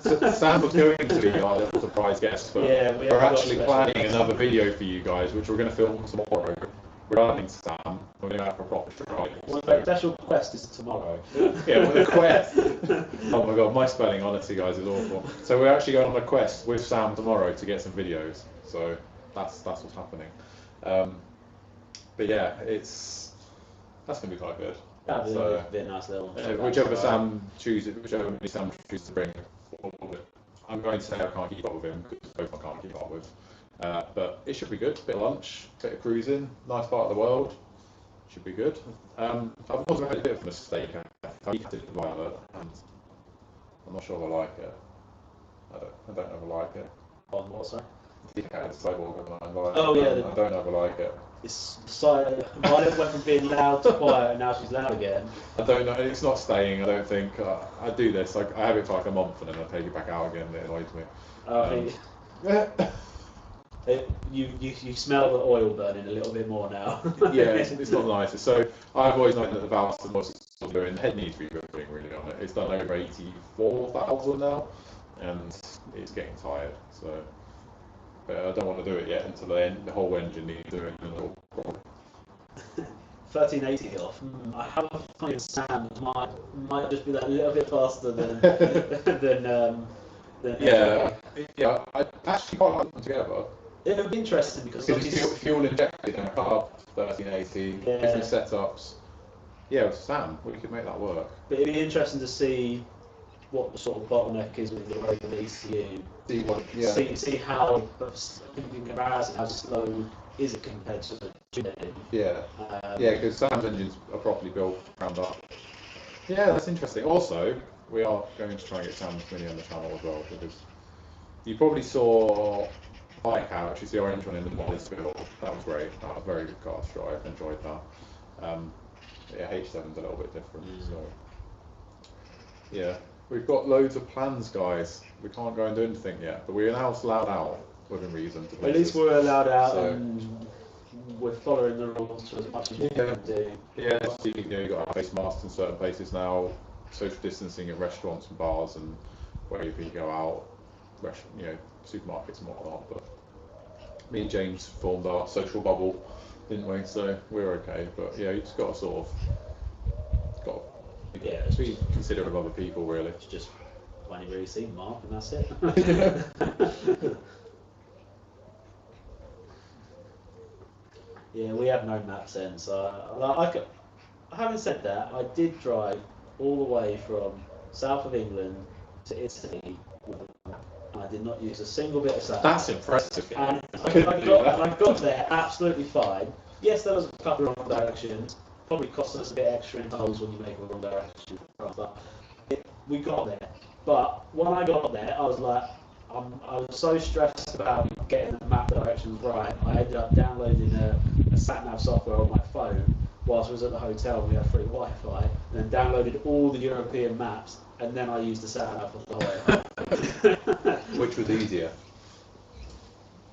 So Sam was going to be our little surprise guest, but we're actually planning another video for you guys, which we're going to film tomorrow. Regarding Sam, we're going to have a proper try. Well, the special quest is tomorrow. Yeah, well, the quest. Oh my god, my spelling, honestly, guys, is awful. So we're actually going on a quest with Sam tomorrow to get some videos. So that's what's happening. But yeah, that's going to be quite good. That'd be a nice little. Whichever Sam chooses to bring forward, I'm going to say I can't keep up with him because both I can't keep up with. But it should be good. Bit of lunch, bit of cruising, nice part of the world. Should be good. I've also made a bit of a mistake. I did Violet, and I'm not sure I like it. I don't ever like it. On what, sorry? Oh yeah. I don't ever like it. It's silent. Violet went from being loud to quiet, and now she's loud again. I don't know. It's not staying. I don't think. I do this. I have it for like a month, and then I take it back out again. It annoys me. You smell the oil burning a little bit more now. Yeah, it's not nice. So I've always known that the valves was doing. The head needs rebuilding really on it. It's done over 84,000 now, and it's getting tired. So. But I don't want to do it yet until the whole engine needs doing a little problem. 1380 off. I have a feeling Sam might just be that little bit faster than yeah. I actually quite like them together. It would be interesting because it's fuel injected in a car, 1380, different setups. Yeah, with Sam, we could make that work. But it'd be interesting to see what the sort of bottleneck is with the Rover ECU. See how, in comparison, how slow is it compared to the Tuning? Yeah, because Sam's engines are properly built ground up. Yeah, that's interesting. Also, we are going to try and get Sam's Mini on the channel as well, because you probably saw Bike Out, which is the orange one in the Molly's build. That was great. That was a very good car to drive. Enjoyed that. Yeah, H7's a little bit different. So yeah. We've got loads of plans, guys. We can't go and do anything yet, but we're now allowed out within reason. At least we're allowed out, and we're following the rules as much as we can do. Yeah, you've got face masks in certain places now, social distancing at restaurants and bars, and wherever you go out, supermarkets and whatnot. But me and James formed our social bubble, didn't we? So we're okay. But yeah, you just got to sort of be considerate of other people, really. It's just when you really see Mark, and that's it. Yeah, we have no map sense. Having said that, I did drive all the way from south of England to Italy with a map, and I did not use a single bit of sat. That's impressive. And I got there absolutely fine. Yes, there was a couple of wrong directions. Probably cost us a bit extra in tolls when you make a wrong direction. But we got there. But when I got there, I was like, I was so stressed about getting the map directions right. I ended up downloading a sat-nav software on my phone whilst I was at the hotel. We had free Wi-Fi, and then downloaded all the European maps, and then I used the sat-nav for the whole way home. Which was easier?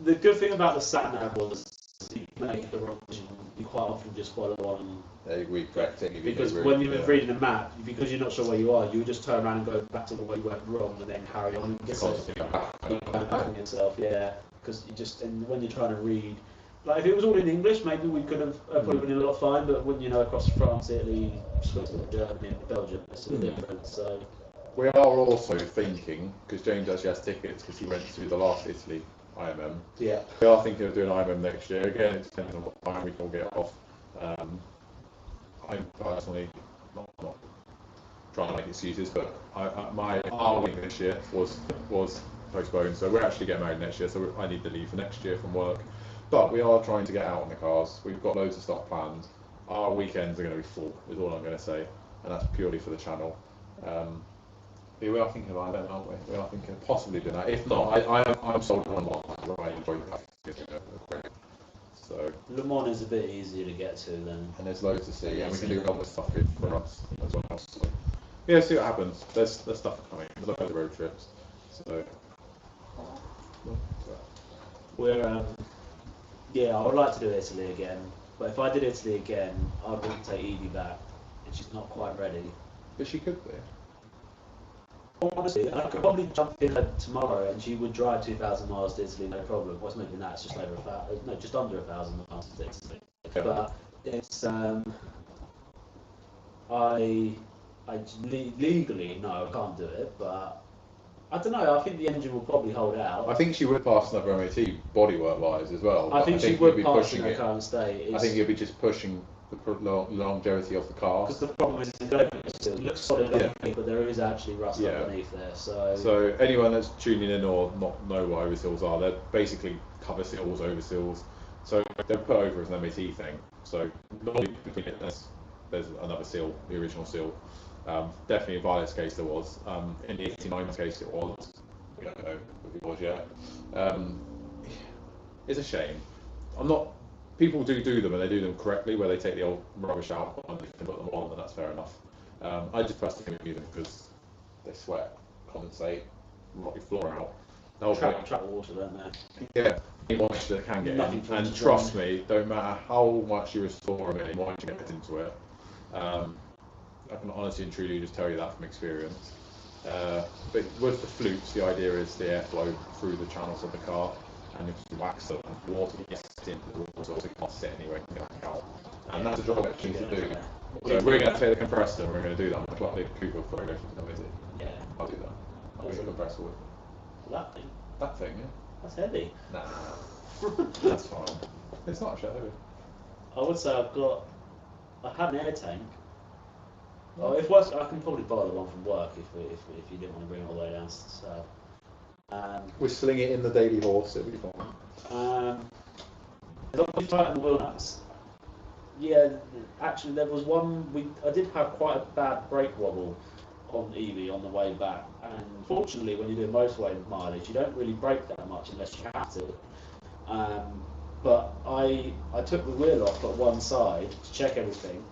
The good thing about the sat nav was you make the wrong decision. You quite often just follow on. We correct it. Because when you're reading a map, because you're not sure where you are, you would just turn around and go back to the way you went wrong, and then carry on. It's So constantly keep going back on yourself, yeah. Because you just, and when you're trying to read, like if it was all in English, maybe we could have probably been a lot fine. But when you know across France, Italy, Switzerland, Germany, and Belgium, it's a different. So we are also thinking, because James actually has tickets because he went to the last Italy IMM. yeah, We are thinking of doing IMM next year. Again, it depends on what time we can all get off. I'm personally not trying to make excuses, but our wedding this year was postponed, so we're actually getting married next year. So I need to leave for next year from work. But we are trying to get out on the cars. We've got loads of stuff planned. Our weekends are going to be full, is all I'm going to say, and that's purely for the channel. We are thinking about that, aren't we? We are thinking of possibly doing that. If not, I'm sold on one. I enjoy that. So Le Mans is a bit easier to get to than. and there's loads to see, and we can do other stuff here for us as well. So, yeah, see what happens. There's stuff coming. There's loads of road trips. So We're yeah, I would like to do Italy again, but if I did Italy again, I wouldn't take Evie back, and she's not quite ready. but she could be. Honestly, I could probably jump in her tomorrow, and she would drive 2,000 miles to Italy, no problem. What's making that? It's just over no, just under 1,000 miles to Italy. Yeah. But it's legally no, I can't do it, but I don't know. I think the engine will probably hold out. I think she would pass another MOT bodywork wise as well. I think she you'd would be pass pushing in her it. current state. I think you'd be just pushing the longevity of the car. Because the problem is the go still looks solid Yeah. underneath, but there is actually rust Yeah. underneath there. So So anyone that's tuning in or not know what overseals are, they're basically cover seals, overseals. So they're put over as an MOT thing. So normally between it, there's another seal, the original seal. Definitely in Violet's case there was. In the 89's case it was. We don't know if it was yet. It's a shame. I'm not. People do them and they do them correctly, where they take the old rubbish out and they put them on, and that's fair enough. I just personally use them because they sweat, condensate, rot your floor out. The whole trap water, don't they? yeah, any moisture that can get Nothing in. for it And to trust dry. me, don't matter how much you restore them, any moisture gets into it. I can honestly and truly just tell you that from experience. But with the flutes, the idea is the airflow through the channels of the car, and if you wax them, water gets into the water, so it can't sit anywhere and get back out. And that's a job actually to do. So we're going to take the compressor and we're going to do that on the Cooper before I go to the visit. Yeah. I'll do that. I'll bring the compressor with. That thing. That thing, yeah? That's heavy. Nah. That's fine. It's not actually heavy. I would say I have an air tank. Oh, if worse, I can probably borrow the one from work if you didn't want to bring it all the way down. So, We sling it in the daily horse, it'll be fine. as long as you tighten the wheel nuts. Yeah, actually there was one, I did have quite a bad brake wobble on Evie on the way back, and fortunately when you do motorway mileage you don't really brake that much unless you have to. But I took the wheel off at one side to check everything.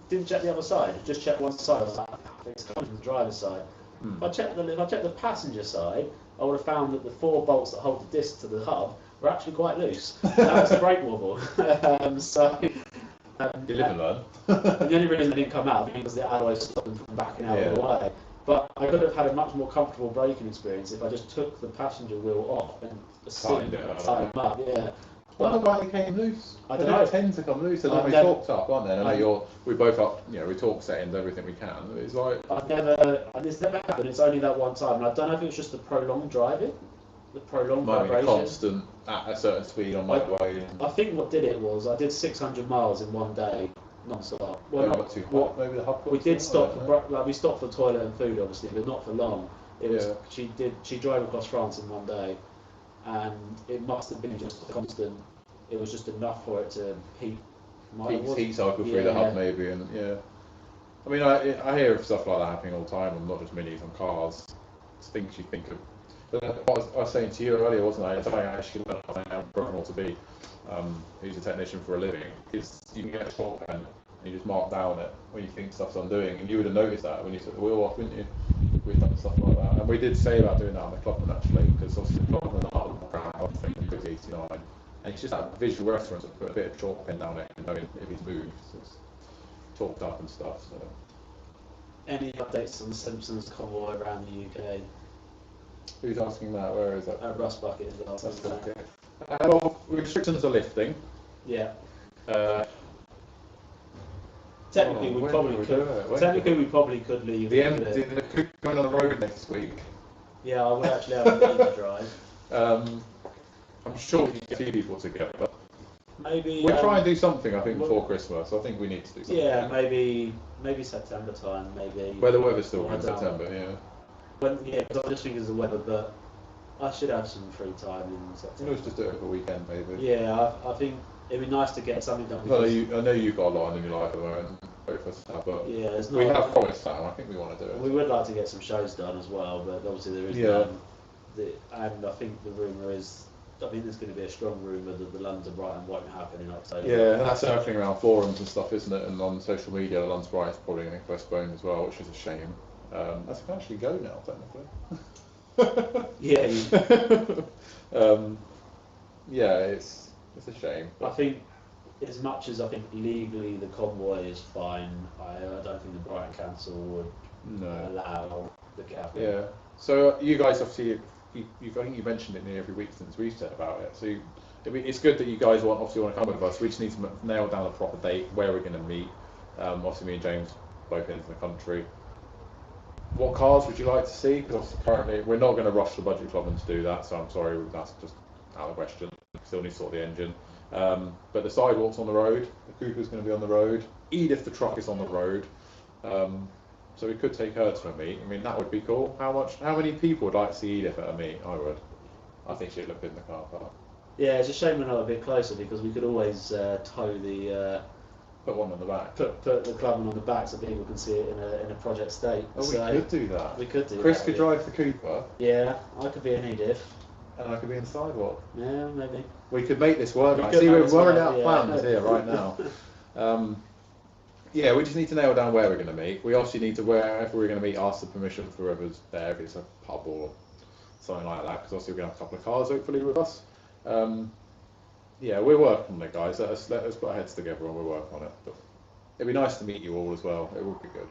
Didn't check the other side, just checked one side. I was like, it's coming from the driver's side. If I checked the passenger side, I would have found that the 4 bolts that hold the disc to the hub were actually quite loose. That was the brake wobble. You live and learn. And the only reason they didn't come out was the alloy stopped them from backing out of the way. But I could have had a much more comfortable braking experience if I just took the passenger wheel off and tightened them up. Yeah. I don't know why they came loose. I don't know. They tend to come loose. They're normally torqued up, aren't they? And I know we both up, we torque settings everything we can. It's like It's never happened. It's only that one time, and I don't know if it was just the prolonged driving, the prolonged vibration. Constant at a certain speed on motorway. I think what did it was I did 600 miles in one day, non-stop. Well, not too hot. Maybe the hub. We did stop for we stopped for toilet and food, obviously, but not for long. It was she drove across France in one day, and it must have been just constant. It was just enough for it to heat cycle through the hub, maybe, and I mean, I hear of stuff like that happening all the time, and not just minis on cars. It's things you think of. What I was saying to you earlier, wasn't I? Something I actually learned how I am professional to be. Who's a technician for a living? Is you can get a short pen and you just mark down it when you think stuff's undoing, and you would have noticed that when you took the wheel off, wouldn't you? We've done stuff like that, and we did say about doing that on the Clubman actually, because obviously the Clubman are I think, and goes 89. And it's just that visual reference of put a bit of chalk pen down it and knowing if he's moved. So it's talked up and stuff. So. Any updates on the Simpsons convoy around the UK? Who's asking that? Where is that? Rust Bucket is asking that. Well, restrictions are lifting. Yeah. Technically, we probably could leave. The could going on the road next week. Yeah, I would actually have a to drive. I'm sure we can see people together. Maybe we'll try and do something. I think before Christmas. I think we need to do something. Yeah, maybe September time. Maybe. Where the weather's still in September. Yeah. Because I just think it's the weather, but I should have some free time in September. Let's just do it for a weekend, maybe. Yeah, I think it'd be nice to get something done. I know you've got a lot in your life at the moment, both of us have, but we have promised that, and I think we want to do it. We would like to get some shows done as well, but obviously there is none. And I think the rumour is, there's going to be a strong rumour that the London Brighton won't happen in October. Yeah, and that's circling around forums and stuff, isn't it? And on social media, the London Brighton's probably going to postpone as well, which is a shame. As it can actually go now, technically. Yeah, it's a shame. I think, as much as I think legally the convoy is fine, I don't think the Brighton Council would allow the cap. Yeah. So you guys obviously, I think you mentioned it nearly every week since we've said about it. So it's good that you guys want to come with us. We just need to nail down a proper date where we're going to meet. Obviously, me and James both into the country. What cars would you like to see? Because obviously currently we're not going to rush the budget clubman to do that, so I'm sorry, that's just out of the question. Still need to sort the engine. But the sidewalk's on the road, the Cooper's going to be on the road, Edith the truck is on the road. So we could take her to a meet. I mean, that would be cool. How many people would like to see Edith at a meet? I would. I think she'd look good in the car park. Yeah, it's a shame we're not a bit closer because we could always tow the... Put one on the back. Put the clubman on the back so people can see it in a project state. Oh, we could do that. We could do Chris that. could drive the Cooper. Yeah, I could be an Edith. And I could be in the sidewalk. Yeah, maybe. We could make this work. See, we're worried out plans here right now. Yeah, we just need to nail down where we're going to meet. We obviously need to, wherever we're going to meet, ask the permission for whoever's there, if it's a pub or something like that, because obviously we're going to have a couple of cars hopefully with us. Yeah, we're working on it, guys. Let us put our heads together and we'll work on it. But it'd be nice to meet you all as well. It would be good.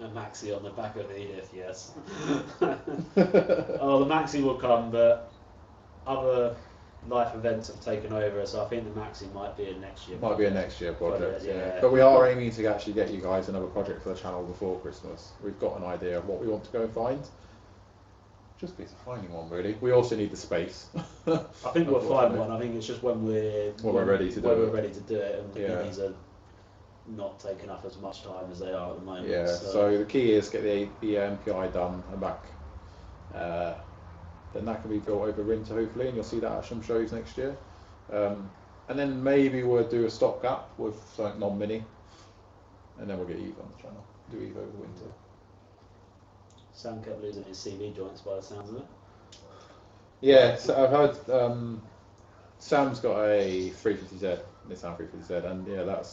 A maxi on the back of Edith, yes. Oh, the maxi will come, but other life events have taken over, so I think the maxi might be a next year. Might be a next year project, yeah. But we are aiming to actually get you guys another project for the channel before Christmas. We've got an idea of what we want to go and find. Just be finding one, really. We also need the space. I think we'll find one. I think it's just when we're ready to do it. We're ready to do it, and the guineas are not taking up as much time as they are at the moment. Yeah. So the key is get the MPI done and back. Then that can be built over winter, hopefully, and you'll see that at some shows next year. And then maybe we'll do a stopgap with something non-mini, and then we'll get Eve on the channel. Do Eve over winter. Sam kept losing his CV joints by the sounds of it. Yeah, so I've heard Sam's got a 350Z, Nissan 350Z, and yeah,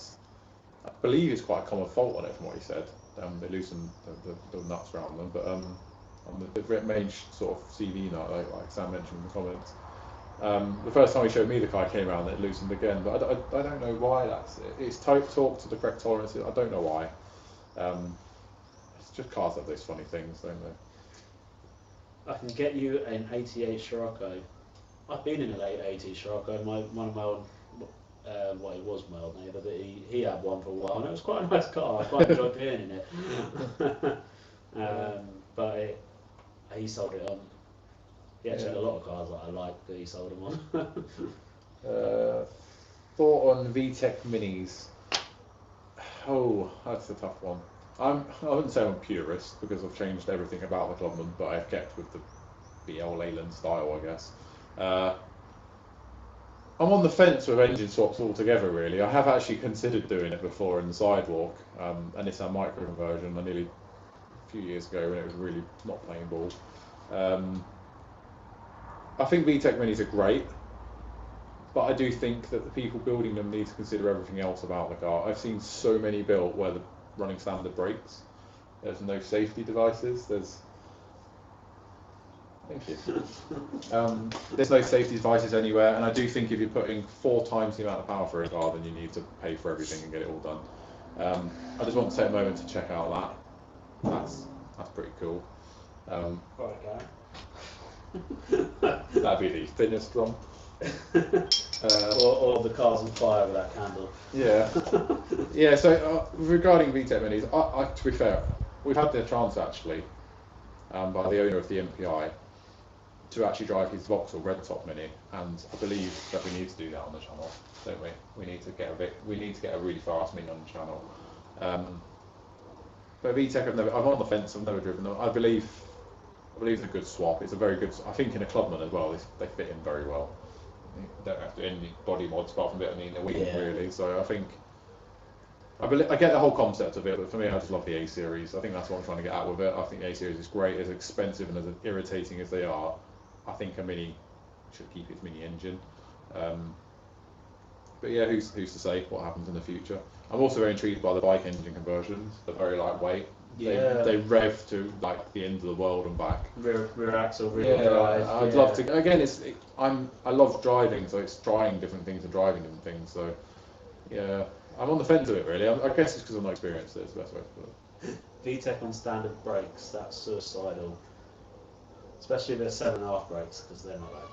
I believe it's quite a common fault on it from what he said. They loosen the nuts around them, but on the main sort of CV nut, like Sam mentioned in the comments, the first time he showed me the car came around, it loosened again, but I don't know why that's it. It's torqued to the correct tolerances. I don't know why. It's just cars have those funny things, don't they? I can get you an 88 Scirocco. I've been in a late 80s Scirocco. One of my old, well, he was my old neighbour, but he had one for a while, and it was quite a nice car. I quite enjoyed being in it. But he sold it on. He actually had a lot of cars that I liked, but he sold them on. Thought on VTEC Minis. Oh, that's a tough one. I wouldn't say I'm a purist because I've changed everything about the Clubman, but I've kept with the BL Leyland style, I guess. I'm on the fence with engine swaps altogether, really. I have actually considered doing it before in the sidewalk, and it's a micro conversion. A few years ago when it was really not playing ball. I think VTEC Minis are great, but I do think that the people building them need to consider everything else about the car. I've seen so many built where the running standard brakes, there's no safety devices, Thank you. There's no safety devices anywhere, and I do think if you're putting 4 times the amount of power for a car, then you need to pay for everything and get it all done. I just want to take a moment to check out that. That's pretty cool. Right, That'd be the fitness drum. or the car's on fire with that candle. Yeah. Yeah, so regarding VTEC minis, to be fair, we've had the chance actually, by the owner of the MPI, to actually drive his Vauxhall Red Top Mini, and I believe that we need to do that on the channel, don't we? We need to get a really fast Mini on the channel. But VTEC, I'm on the fence. I've never driven them. I believe it's a good swap. It's a very good. I think in a Clubman as well, they fit in very well. You don't have to do any body mods apart from a bit of the wing, really. So I get the whole concept of it, but for me, I just love the A series. I think that's what I'm trying to get at with it. I think the A series is great, as expensive and as irritating as they are. I think a Mini should keep its Mini engine. But yeah, who's to say what happens in the future? I'm also very intrigued by the bike engine conversions. They're very lightweight. Yeah. They rev to like the end of the world and back. Rear axle, rear drive. I'd love to. Again, I love driving, so it's trying different things and driving different things. So yeah, I'm on the fence of it really. I guess it's because I'm not experienced. It's the best way to put it. VTEC on standard brakes, that's suicidal. Especially if they're 7.5 brakes, because they're not that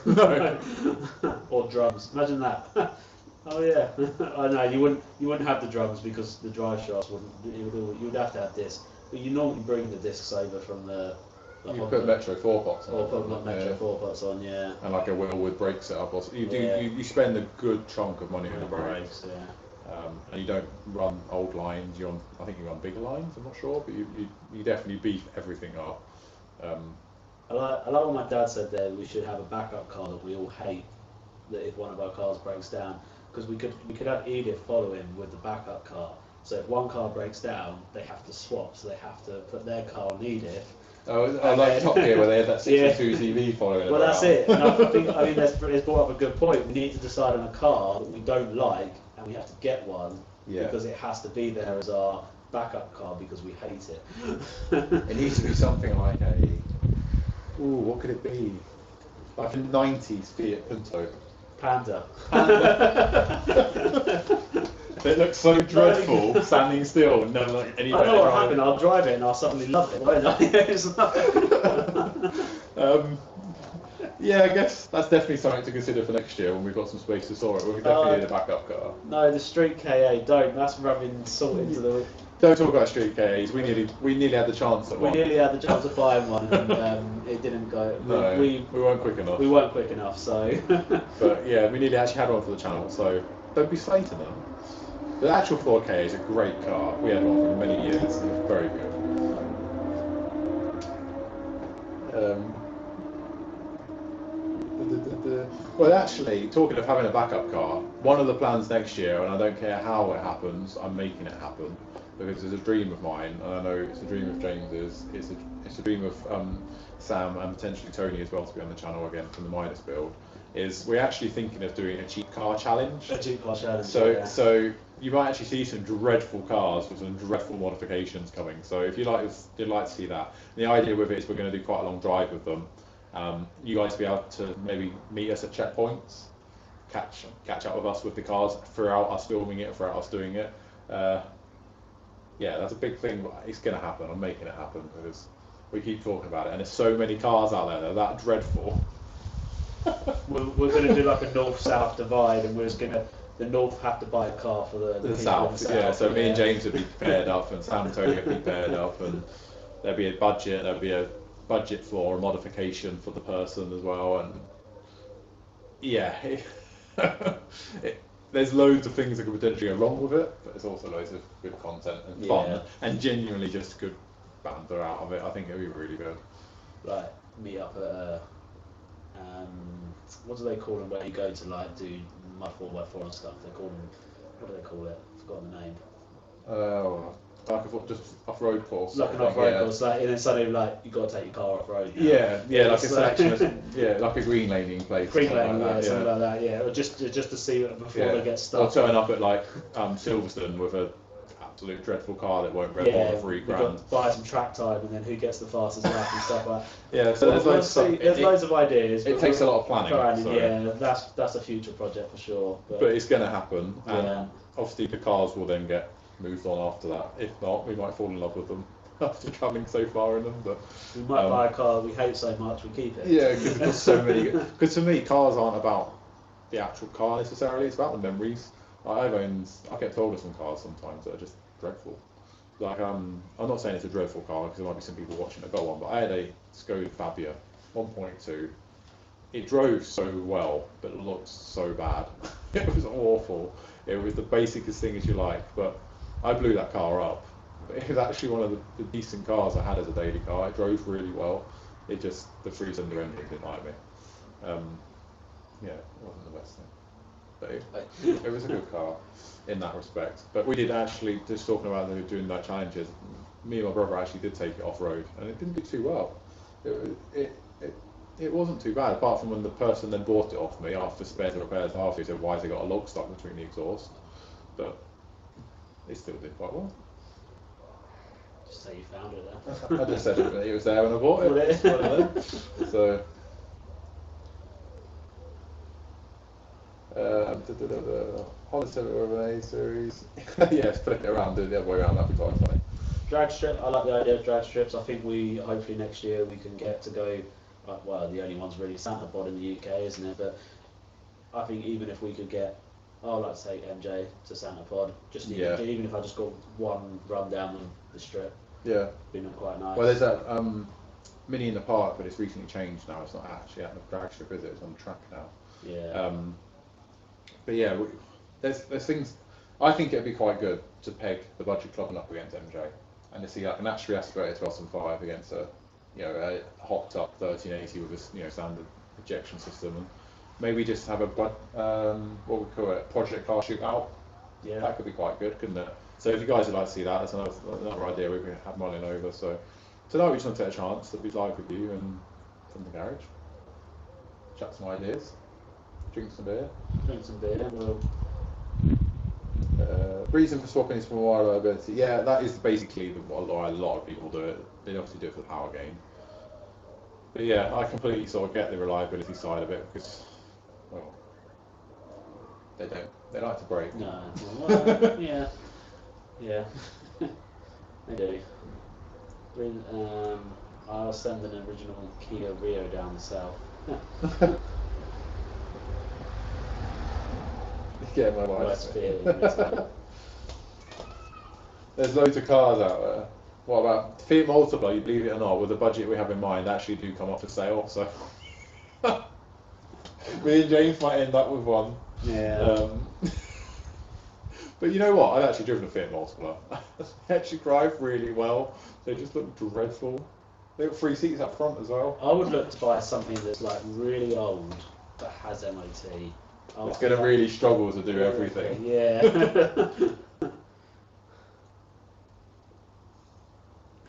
great. No. Or drums. Imagine that. Oh yeah. I know you wouldn't have the drums because the drive shafts wouldn't. You would have to have discs. But you normally bring the discs over from the. You put Metro 4 pots on. Or put Metro 4 pots on, yeah. And like a wheel with brake setup. You spend a good chunk of money on the brakes. Yeah. And you don't run old lines. I think you run bigger lines. I'm not sure, but you definitely beef everything up. I like what my dad said there. We should have a backup car that we all hate. That if one of our cars breaks down, because we could have Edith follow him with the backup car. So if one car breaks down, they have to swap. So they have to put their car on Edith. Oh, I like Top Gear where they had that 62 CV following. Well, that's it. And I think it's brought up a good point. We need to decide on a car that we don't like, and we have to get one because it has to be there as our backup car because we hate it. It needs to be something like what could it be? Like a 90s Fiat Punto. Panda. It looks so dreadful, standing still, and never like any. I know what happened. I'll drive it and I'll suddenly love it, won't I? Yeah, I guess that's definitely something to consider for next year when we've got some space to store it. We definitely need a backup car. No, the Street KA don't. That's rubbing salt into the. Don't talk about Street KAs. We nearly had the chance at one. We nearly had the chance of buying one, and it didn't go. No, we weren't quick enough. We weren't quick enough, so. But yeah, we nearly actually had one for the channel, so don't be slating them. The actual 4K is a great car. We had one for many years. It was very good. Well, actually, talking of having a backup car, one of the plans next year, and I don't care how it happens, I'm making it happen because it's a dream of mine, and I know it's a dream of James's. It's a dream of Sam and potentially Tony as well to be on the channel again from the Midas build. Is we're actually thinking of doing a cheap car challenge. A cheap car challenge. So you might actually see some dreadful cars with some dreadful modifications coming. So if you'd like to see that, and the idea with it is we're going to do quite a long drive with them. You guys be able to maybe meet us at checkpoints, catch up with us with the cars throughout us filming it, throughout us doing it. Yeah, that's a big thing. It's going to happen. I'm making it happen because we keep talking about it, and there's so many cars out there that are that dreadful. We're going to do like a north-south divide, and the north have to buy a car for the south. Yeah, so me and James would be paired up, and Sam and Tony would be paired up, and there'd be a budget for a modification for the person as well, and yeah, there's loads of things that could potentially go wrong with it, but there's also loads of good content and fun, and genuinely just good banter out of it. I think it'd be really good. Like meet up at what do they call them where you go to like do mud 4x4 and stuff? They call them, what do they call it? I've forgotten the name. Like just off-road course. Like an off-road course, like, and then suddenly like you got to take your car off-road. Yeah, like a selection of, like a green laning place. Green laning, something like that. Yeah, or just to see it before they get stuck. Or turn up at like Silverstone with a absolute dreadful car that won't rev more than we £3 got grand. to buy some track time, and then who gets the fastest lap and stuff like that. Yeah, so there's loads of stuff. There's loads of ideas. It takes a lot of planning. So. Yeah, that's a future project for sure. But it's going to happen, and Yeah. obviously the cars will then get moved on after that. If not, we might fall in love with them after travelling so far in them. But we might buy a car we hate so much we keep it. yeah, because there's so many. Because to me, cars aren't about the actual car necessarily. It's about the memories. I get told of some cars sometimes that are just dreadful. Like I'm not saying it's a dreadful car because there might be some people watching that got one, but I had a Skoda Fabia 1.2. It drove so well, but it looked so bad. It was awful. It was the basicest thing as you like, but I blew that car up. It was actually one of the decent cars I had as a daily car. It drove really well. It just, the 3-cylinder engine didn't like me. Yeah, it wasn't the best thing. But it was a good car in that respect. But we did actually, just talking about doing night challenges, me and my brother actually did take it off-road, and it didn't do too well. It wasn't too bad, apart from when the person then bought it off me after spares and repairs after, he said, why has it got a log stuck between the exhaust? But it still did quite well. Just say you found it there. I just said it was there when I bought it. It's one of them. So, Honda Civic with an A series. Yes, flip it around, do it the other way around, that'd be quite funny. Drag strip, I like the idea of drag strips. I think hopefully next year we can get to go, well, the only one's really Santa Pod in the UK, isn't it? But I think even if we could get, I'd like to take MJ to Santa Pod, even if I just got one run down the strip. Yeah. Been quite nice. Well, there's that Mini in the park, but it's recently changed now. It's not actually at the drag strip, is it? It's on the track now. Yeah. But yeah, there's things. I think it'd be quite good to peg the budget clubbing up against MJ, and to see like an naturally aspirated 2005 against a hopped up 1380 with a standard ejection system, and maybe just have a what we call it, project car shootout. Yeah. That could be quite good, couldn't it? So if you guys would like to see that, that's another idea we could have mulling over. So tonight we just want to take a chance to be live with you and from the garage, chat some ideas, drink some beer. Reason for swapping is for more reliability. Yeah, that is basically why a lot of people do it. They obviously do it for the power gain. But yeah, I completely sort of get the reliability side of it because, well, they don't. They like to break. No. Well, yeah. They do. I'll send an original Kia Rio down the south. Yeah, my wife. There's loads of cars out there. What about Fiat Multipla? You believe it or not, with the budget we have in mind, actually do come up for sale. So me and James might end up with one. Yeah. But you know what? I've actually driven a Fiat Multipla. They actually drive really well. They just look dreadful. They've got 3 seats up front as well. I would look to buy something that's like really old but has MOT. It's going to really struggle to do everything. Yeah.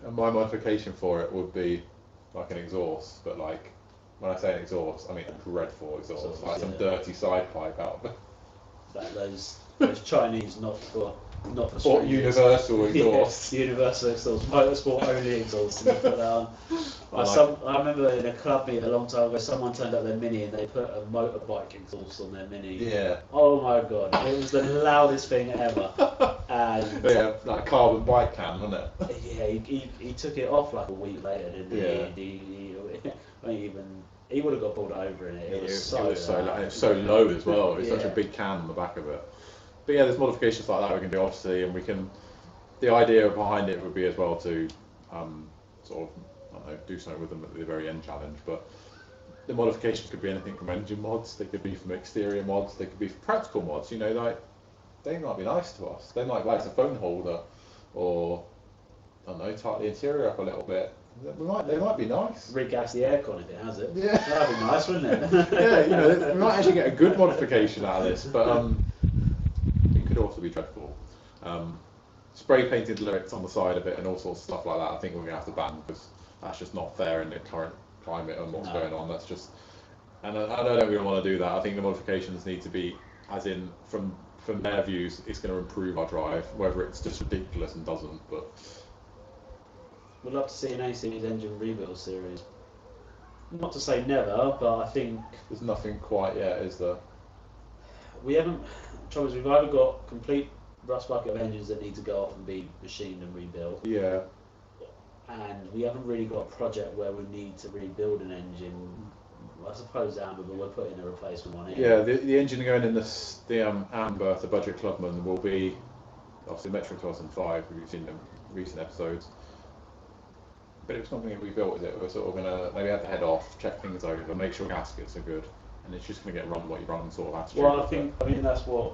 And my modification for it would be like an exhaust, but like when I say an exhaust, I mean a dreadful exhaust, like some dirty side pipe out of it. Like those Chinese not for or universal exhaust. Yeah, universal exhaust, motorsport only exhaust. And you put that on. I remember in a club meet a long time ago, someone turned up their Mini and they put a motorbike exhaust on their Mini. Yeah. Oh my god, it was the loudest thing ever. And yeah, like a carbon bike can, wasn't it? Yeah, he took it off like a week later, didn't he? He would have got pulled over in it. It was so low as well. It was such a big can on the back of it. But yeah, there's modifications like that we can do obviously, and we can. The idea behind it would be as well to sort of do something with them at the very end challenge. But the modifications could be anything from engine mods, they could be from exterior mods, they could be from practical mods. You know, like they might be nice to us. They might like a phone holder, or I don't know, tighten the interior up a little bit. They might be nice. Regas the aircon if it has it. Yeah, that'd be nice, wouldn't it? Yeah, you know, we might actually get a good modification out of this, but it could also be dreadful. Spray painted lyrics on the side of it and all sorts of stuff like that. I think we're gonna have to ban because that's just not fair in the current climate and what's going on. That's just, and I don't really want to do that. I think the modifications need to be as in from their views, it's going to improve our drive. Whether it's just ridiculous and doesn't, but We'd love to see an A-series engine rebuild series. Not to say never, but I think there's nothing quite yet, is there? we haven't. The trouble is, we've either got complete rust bucket of engines that need to go off and be machined and rebuilt, Yeah. and we haven't really got a project where we need to rebuild an engine. I suppose Amber, but we're putting a replacement one in. Yeah, the engine going in the Amber, the Budget Clubman, will be obviously Metro 2005. We've seen the recent episodes, but it's not going to get rebuilt, is it? We're sort of going to maybe have to head off, check things over, make sure gaskets are good, and it's just going to get run what you run sort of attitude. Well, I mean that's what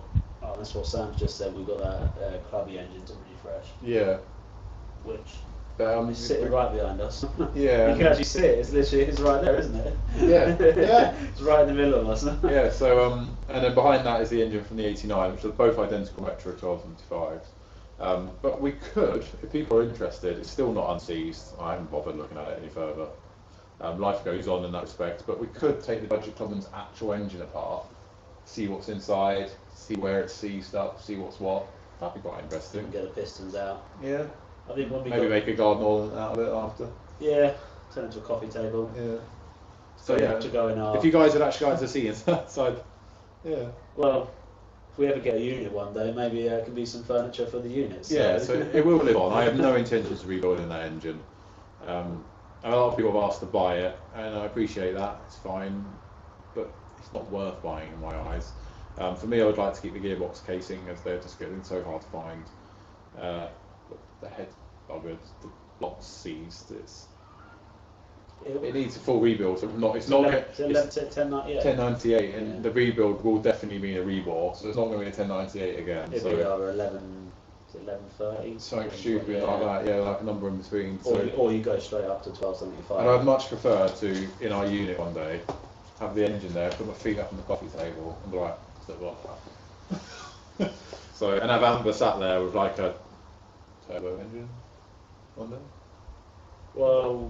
Sam's just said. We've got that clubby engine to refresh. Yeah. Which It's is sitting right behind us. Yeah. You can actually see it. It's right there, isn't it? Yeah. Yeah. It's right in the middle of us. Yeah. So and then behind that is the engine from the '89, which are both identical Metro 1275s. But we could, if people are interested, it's still not unseized. I haven't bothered looking at it any further. Life goes on in that respect, but we could take the Budget Clubman's actual engine apart, see what's inside, see where it's seized up, see what's what. That'd be quite interesting. Get the pistons out. Yeah. I think when we Maybe make a garden ornament out of it after. Yeah, turn it into a coffee table. Yeah. So yeah, to go in our. if you guys would actually like to see inside, yeah. Well, if we ever get a unit one day, maybe there can be some furniture for the units. Yeah, so it will live on. I have no intentions of rebuilding that engine. A lot of people have asked to buy it, and I appreciate that. It's fine, but it's not worth buying in my eyes. For me, I would like to keep the gearbox casing, as they're just getting so hard to find. The head buggered, the blocks seized. It needs a full rebuild. So it's not. It's 1098, and Yeah. the rebuild will definitely mean a rebore. So it's not going to be a 1098 again. It'd So be our 1130. something stupid like that. Yeah, like a number in between. Or you go straight up to 1275. And I'd much prefer to, in our unit one day, have the engine there, put my feet up on the coffee table, and be like, so, and have Amber sat there with like a turbo engine one day. Well,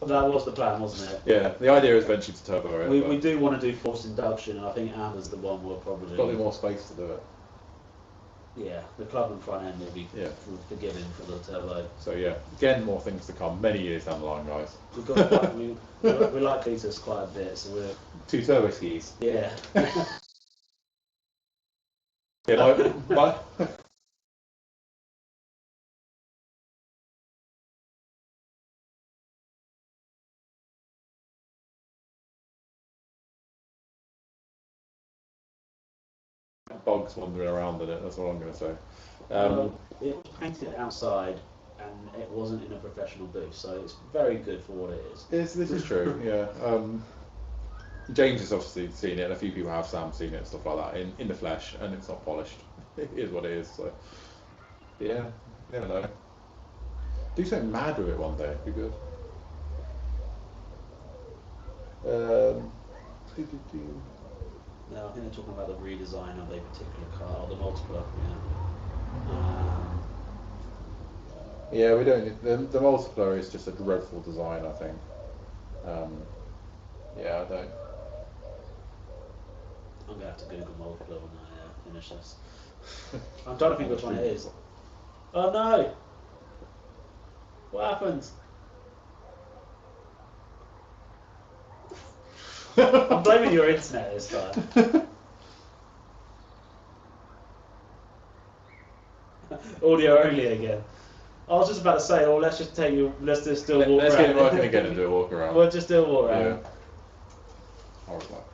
that was the plan, wasn't it? Yeah, the idea is eventually to turbo it. We do want to do forced induction, and I think Amber's the one we'll probably. Got a bit more space to do it. Yeah, the club and front end will be Yeah. forgiving for the turbo. So yeah, again, more things to come, many years down the line, guys. We've got quite, we like Cletus quite a bit, so we're 2 turbo skis. yeah. Yeah, my bugs wandering around in it. That's all I'm going to say. It was painted outside, and it wasn't in a professional booth, so it's very good for what it is. This is true. Yeah. James has obviously seen it, and a few people have. Sam seen it and stuff like that in the flesh, and it's not polished. It is what it is. So yeah, never know. Do something mad with it one day. It'd be good. No, I think they're talking about the redesign of a particular car, or the multiple. Yeah. Yeah, we don't. The multiplier is just a dreadful design, I think. Yeah, I don't. I'm gonna have to Google multiple when I finish this. I'm trying to think which one it is. Oh no! What happened? I'm blaming your internet this time. Audio only again. I was just about to say, oh, let's just take you. Let's just do a walk Let's around. get it working again and do a walk around. We'll just do a walk around. Yeah. Horrible.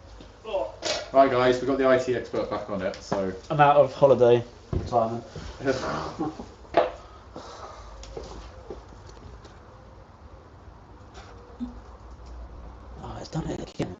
Oh. Right, guys, we've got the IT expert back on it, so. I'm out of holiday retirement. Oh, it's done it again.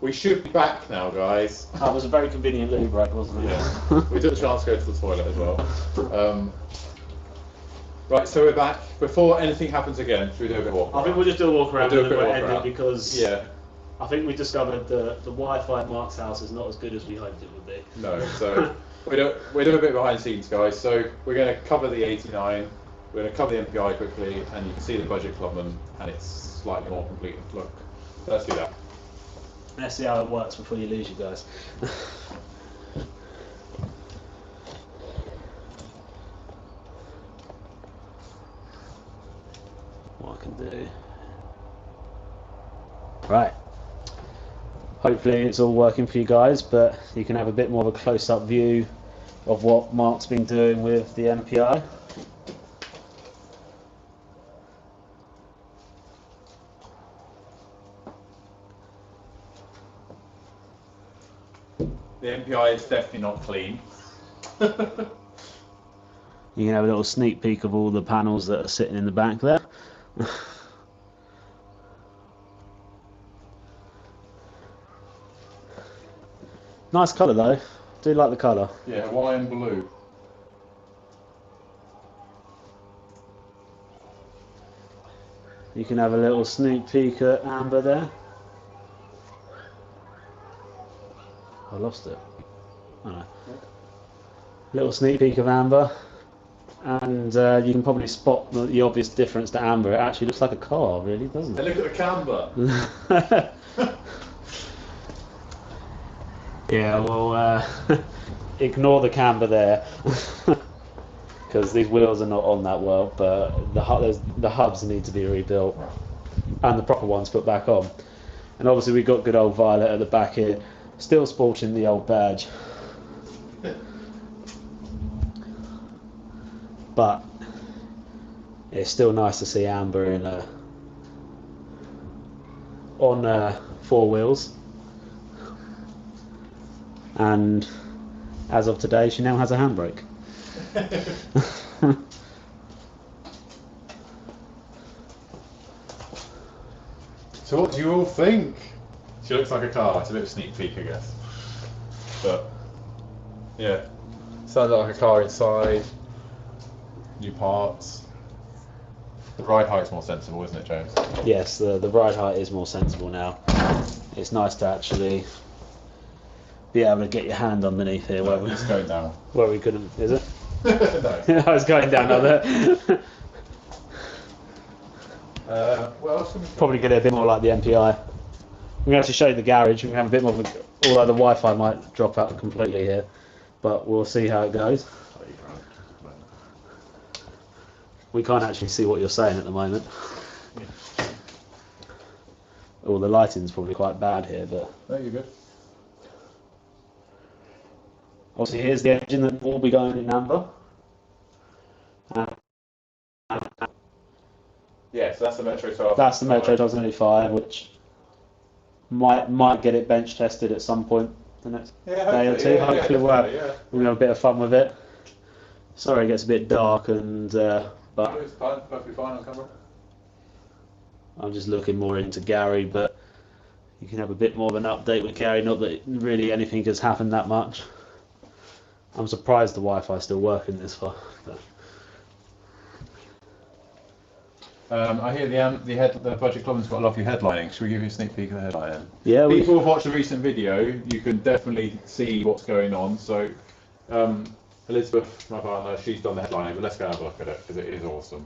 We should be back now, guys. That was a very convenient loo break, wasn't it? Yeah. We took the chance to go to the toilet as well. Right, so we're back. Before anything happens again, should we do a bit of walk around? I think we'll just do a walk around We'll do a and then quick we'll walk end it around. because Yeah. I think we discovered the Wi-Fi at Mark's house is not as good as we hoped it would be. No, so we're doing a bit behind the scenes, guys. So we're going to cover the 89, we're going to cover the MPI quickly, and you can see the budget clubman, and it's slightly more complete look. So let's do that. Let's see how it works before you lose you guys. What I can do. Right. Hopefully it's all working for you guys, but you can have a bit more of a close-up view of what Mark's been doing with the MPI. The MPI is definitely not clean. You can have a little sneak peek of all the panels that are sitting in the back there. Nice colour though. Do like the colour. Yeah, Hawaiian blue. You can have a little sneak peek at Amber there. I lost it. Oh no. Little sneak peek of Amber, and you can probably spot the obvious difference to Amber. It actually looks like a car, really, doesn't it? And look at the camber. Yeah, well, ignore the camber there, because these wheels are not on that well, but the hubs need to be rebuilt, and the proper ones put back on. And obviously we've got good old Violet at the back here, still sporting the old badge. But it's still nice to see Amber in on 4 wheels. And as of today, she now has a handbrake. So what do you all think? She looks like a car. It's a bit of a sneak peek, I guess. But yeah, sounds like a car inside. New parts. The ride height's more sensible, isn't it, James? Yes, the ride height is more sensible now. It's nice to actually be able to get your hand underneath here. No, it's going down. Where we couldn't, is it? No. I was going down there. What else can we Probably get it a bit more like the MPI. We can actually show you the garage. We can have a bit more of a, although the Wi-Fi might drop out completely here, but we'll see how it goes. We can't actually see what you're saying at the moment. Oh, the lighting's probably quite bad here, but No, you're good. obviously here's the engine that will be going in Amber. Yeah, so that's the Metro 12. That's the Metro 1275, which might get it bench tested at some point the next day or two. Hopefully we'll have a bit of fun with it. Sorry it gets a bit dark, and but It's perfectly fine on camera. I'm just looking more into Gary, but you can have a bit more of an update with Gary. Not that really anything has happened that much. I'm surprised the Wi-Fi is still working this far. But I hear the Budget Clubman's got a lovely headlining. Should we give you a sneak peek of the headlining? yeah, People who have watched the recent video, you can definitely see what's going on. So, Elizabeth, my partner, she's done the headlining, but let's go and have a look at it because it is awesome.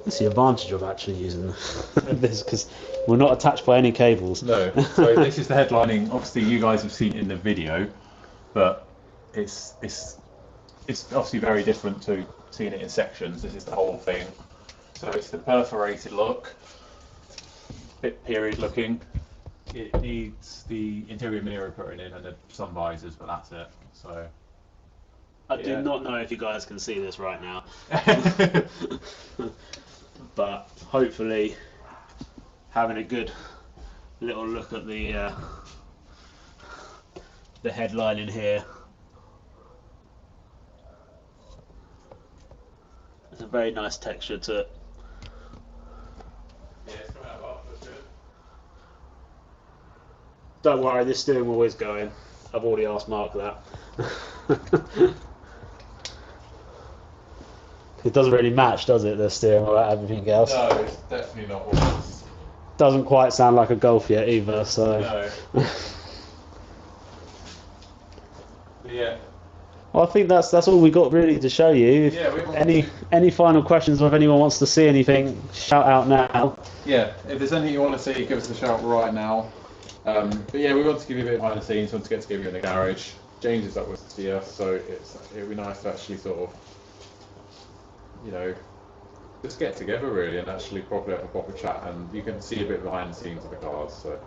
that's the advantage of actually using this, because we're not attached by any cables. No, so this is the headlining. Obviously, you guys have seen it in the video, but it's obviously very different to seeing it in sections. This is the whole thing. So it's the perforated look, bit period looking. It needs the interior mirror putting in and the sun visors, but that's it. So I do not know if you guys can see this right now, but hopefully having a good little look at the headline in here. There's a very nice texture to it. yeah, it's coming out well. That's good. Don't worry, this steering wheel is going. I've already asked Mark that. It doesn't really match, does it, the steering wheel and everything else? No, it's definitely not what it's. Doesn't quite sound like a Golf yet either, so... No. But yeah. Well, I think that's all we got really to show you. If Yeah, any final questions, or if anyone wants to see anything, shout out now. Yeah, if there's anything you want to see, give us a shout right now. But yeah, we want to give you a bit of behind the scenes, we want to get together in the garage. James is up with us here, so it'd be nice to actually sort of, you know, just get together really and actually properly have a proper chat, and you can see a bit behind the scenes of the cars. So.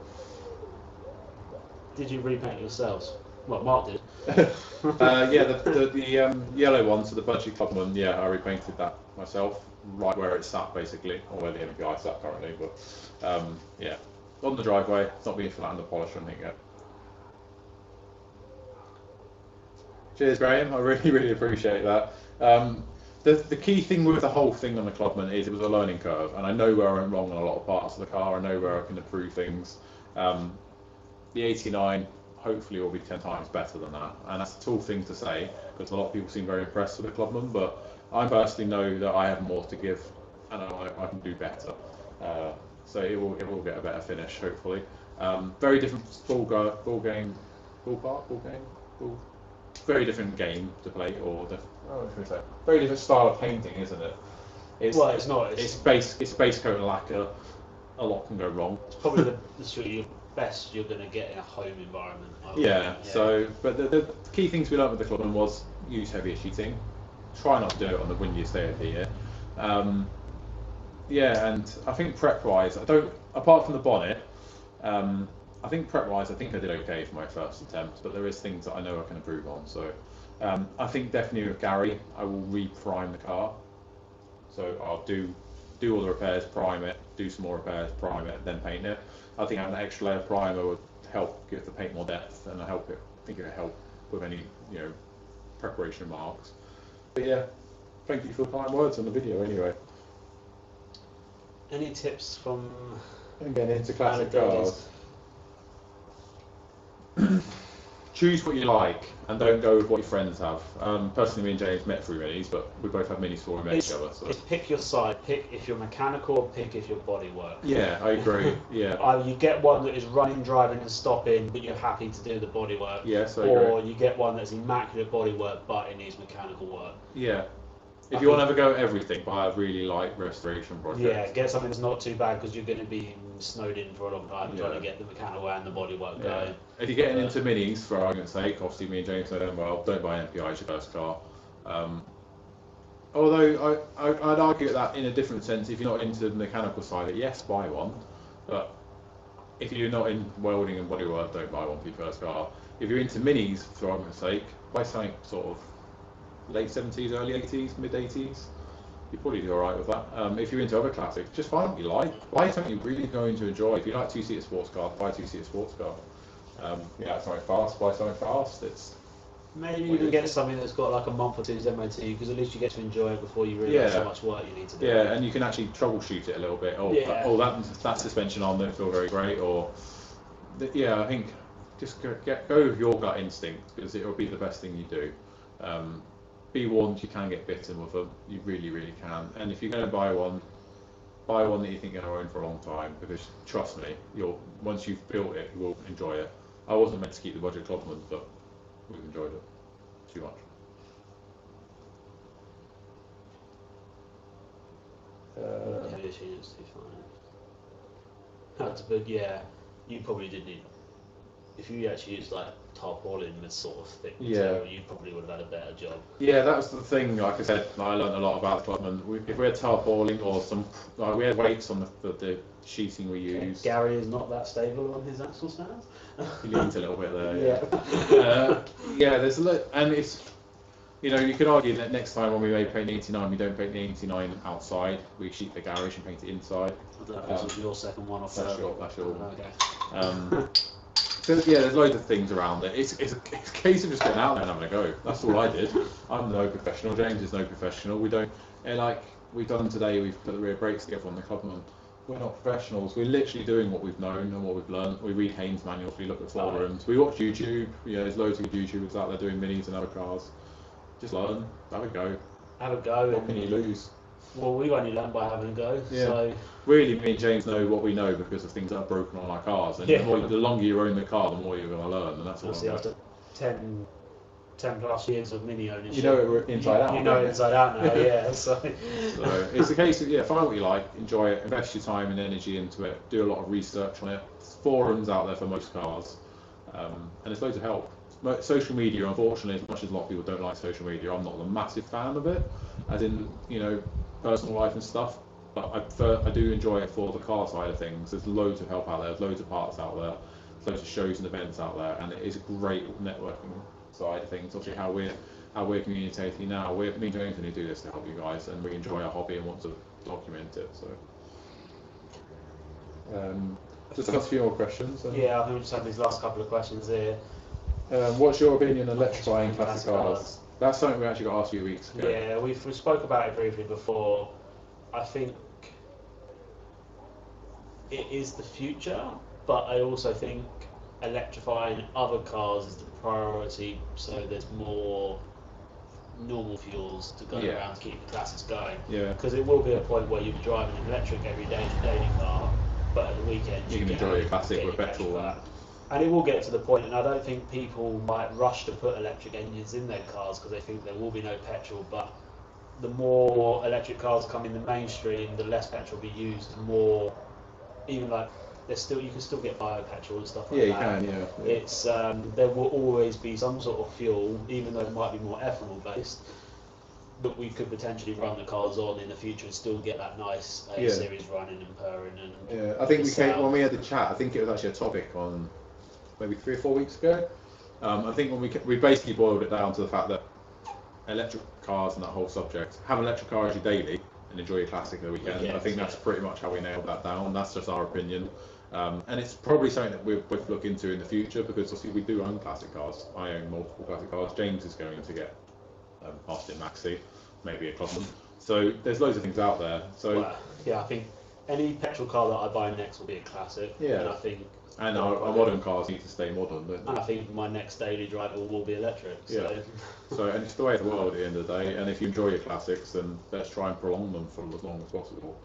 Did you repaint yourselves? Well, Mark did. Yeah, the yellow one, so the Budget Clubman, yeah, I repainted that myself, right where it's sat basically, or where the MPI is sat currently, but yeah, on the driveway, it's not being flat under polish or anything yet. Cheers, Graham, I really appreciate that. The key thing with the whole thing on the Clubman is it was a learning curve, and I know where I went wrong on a lot of parts of the car, I know where I can improve things. The 89 hopefully will be 10 times better than that, and that's a tall thing to say because a lot of people seem very impressed with the Clubman, but I personally know that I have more to give and I can do better. So it will get a better finish hopefully. Very different very different game to play, or very different style of painting, isn't it? Well, it's not. It's base coat and lacquer. A lot can go wrong. It's probably the sort of best you're going to get in a home environment. Yeah. So, but the key things we learned with the Clubman was use heavier sheeting. Try not to do it on the windiest day of the year. Yeah, and I think prep-wise, apart from the bonnet, I think prep-wise, I think I did okay for my first attempt, but there is things that I know I can improve on. So, I think definitely with Gary, I will re-prime the car. So I'll do all the repairs, prime it, do some more repairs, prime it, then paint it. I think having an extra layer of primer would help give the paint more depth, and I think it would help with any preparation marks. But yeah, thank you for the kind words on the video anyway. Any tips from getting into classic cars? Choose what you like and don't go with what your friends have. Personally, me and James met through minis, but we both have minis before we met each other. So. It's pick your side. Pick if you're mechanical, or pick if you're bodywork. Yeah, I agree. Yeah. Either you get one that is running, driving, and stopping, but you're happy to do the bodywork. Yes, I or agree. you get one that's immaculate bodywork, but it needs mechanical work. Yeah. If you want to have a go at everything, buy a really light restoration project. Yeah, get something that's not too bad because you're going to be snowed in for a long time trying to get the mechanical and the bodywork going. If you're getting into minis, for argument's sake, obviously me and James know them well, don't buy an MPI as your first car. Although I'd argue that in a different sense, if you're not into the mechanical side, yes, buy one. But if you're not in welding and bodywork, don't buy one for your first car. If you're into minis, for argument's sake, buy something sort of late 70s, early 80s, mid 80s. You probably do alright with that. If you're into other classics, just find what you like. Buy something you're really going to enjoy. If you like two-seater sports cars, buy a two-seater sports car. Something fast, buy something fast. Maybe you can get something that's got like a month or two's MOT, because at least you get to enjoy it before you realise how much work you need to do. Yeah, and you can actually troubleshoot it a little bit. That suspension arm don't feel very great. I think just go with your gut instinct, because it will be the best thing you do. Be warned, you can get bitten with them. You really, really can. And if you're going to buy one that you think you're going to own for a long time, because trust me, once you've built it, you will enjoy it. I wasn't meant to keep the budget Clubman, but we've enjoyed it too much. You probably did need. If you actually used like tarpaulin with sort of thick material, you probably would have had a better job. Yeah, that was the thing. Like I said, I learned a lot about the Clubman. If we had tarpaulin or we had weights on the sheeting we used. Gary is not that stable on his axle stands. He leans a little bit there. Yeah. There's a lot, and it's you could argue that next time when we may paint the 89, we don't paint the 89 outside. We sheet the garage and paint it inside. I don't know if this was your second one or third. That's your one. Okay. So there's loads of things around it. It's a case of just getting out there and having a go. That's all I did. I'm no professional. James is no professional. We don't. Like we've done today, we've put the rear brakes together on the Clubman. We're not professionals. We're literally doing what we've known and what we've learned. We read Haynes manuals. We look at forums. We watch YouTube. There's loads of YouTubers out there doing minis and other cars. Just learn. Have a go. Have a go. What can you lose? Well, we've only learned by having a go. Yeah. So really, me and James know what we know because of things that are broken on our cars. And the longer you own the car, the more you're going to learn. And that's obviously after 10 plus years of mini ownership, you know it inside out. You know it inside out now. Yeah. So it's a case of find what you like, enjoy it, invest your time and energy into it, do a lot of research on it. There's forums out there for most cars, and there's loads of help. Social media, unfortunately, as much as a lot of people don't like social media, I'm not a massive fan of it, as in personal life and stuff, but I do enjoy it for the car side of things. There's loads of help out there, there's loads of parts out there, there's loads of shows and events out there, and it is a great networking side of things. Obviously, how we're communicating now, me and James only do this to help you guys, and we enjoy our hobby and want to document it. So, just ask a few more questions. I think we just have these last couple of questions here. What's your opinion on electrifying classic cars? That's something we actually got asked a few weeks ago. Yeah, we spoke about it briefly before. I think it is the future. but I also think electrifying other cars is the priority, so there's more normal fuels to go Yeah. around to keep the classics going. Yeah. Because it will be a point where you'll be driving an electric every day in your daily car, but at the weekend You can enjoy your classic with petrol. And it will get to the point, and I don't think people might rush to put electric engines in their cars because they think there will be no petrol, but the more electric cars come in the mainstream, the less petrol will be used, the more, even like, you can still get bio petrol and stuff like that. Yeah, you can, yeah. It's, there will always be some sort of fuel, even though it might be more ethanol based, that we could potentially run the cars on in the future and still get that nice A series running and purring. And yeah, I think when we had the chat, I think it was actually a topic on maybe 3 or 4 weeks ago. I think when we basically boiled it down to the fact that electric cars and that whole subject, have an electric car as your daily and enjoy your classic at the weekend. I think that's pretty much how we nailed that down. That's just our opinion. And it's probably something that we'll both look into in the future, because obviously we do own classic cars. I own multiple classic cars. James is going to get Austin Maxi, maybe a Clubman. So there's loads of things out there. So well, yeah, I think any petrol car that I buy next will be a classic. Yeah. And I think our modern cars need to stay modern, don't they? And I think my next daily driver will be electric. So. Yeah. So, and it's the way of the world at the end of the day. And if you enjoy your classics, then let's try and prolong them for as long as possible.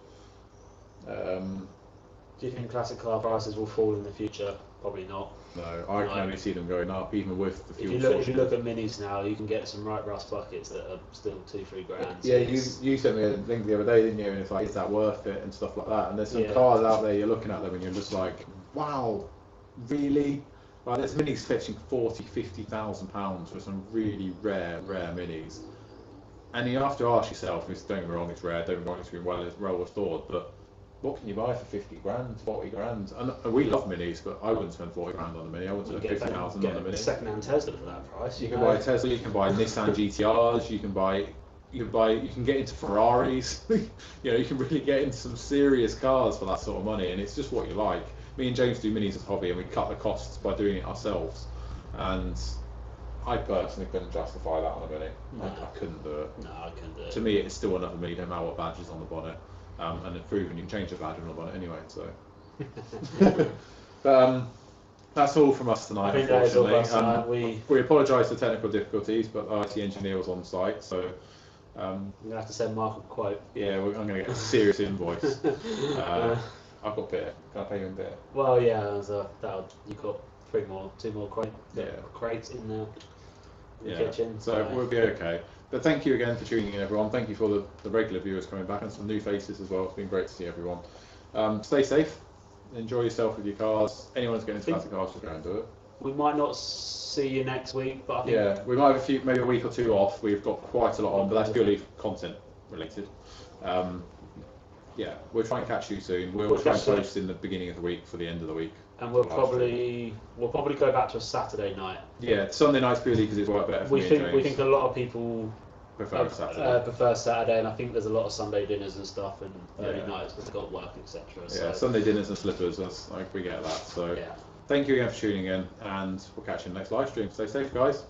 Do you think classic car prices will fall in the future? Probably not. No, I can only see them going up, even with the fuel. If you look at minis now, you can get some right rust buckets that are still 2-3 grand. Yeah, you sent me a link the other day, didn't you? And it's like, is that worth it and stuff like that. And there's some cars out there, you're looking at them and you're just like, wow, really? Like, there's minis fetching £40,000-50,000 for some really rare minis. And you have to ask yourself, don't get me wrong, it's rare, don't get me wrong, it's been well restored, but what can you buy for 50 grand, 40 grand? And we love minis, but I wouldn't spend 40 grand on a mini. I wouldn't spend 50,000 on a mini. Second-hand Tesla for that price. You can buy a Tesla, you can buy Nissan GTRs, you can get into Ferraris. You can really get into some serious cars for that sort of money, and it's just what you like. Me and James do minis as a hobby, and we cut the costs by doing it ourselves. And I personally couldn't justify that on a mini. No. I couldn't do it. No, I couldn't do it. To me, it's still another mini, no matter what badge is on the bonnet. And it's proven you can change the badge on the bonnet anyway. So, but that's all from us tonight. Unfortunately, we apologise for technical difficulties, but our IT engineer was on site, so I'm gonna have to send Mark a quote. Yeah, I'm gonna get a serious invoice. I've got beer. Can I pay you in beer? Well, yeah, you've got two more crates in the kitchen. So we'll be okay. But thank you again for tuning in, everyone. Thank you for the regular viewers coming back and some new faces as well. It's been great to see everyone. Stay safe. Enjoy yourself with your cars. Anyone who's getting into classic cars, just go and do it. We might not see you next week, but I think we might have maybe a week or two off. We've got quite a lot on, but that's purely content related. We'll try and catch you soon. We'll try and post in the beginning of the week for the end of the week. And we'll probably go back to a Saturday night. Yeah, Sunday night's purely because it's worked better for me and James. We think a lot of people prefer Saturday, and I think there's a lot of Sunday dinners and stuff and early nights because they've got work, etc. Yeah, Sunday dinners and slippers. We get that. So thank you again for tuning in, and we'll catch you in the next live stream. Stay safe, guys.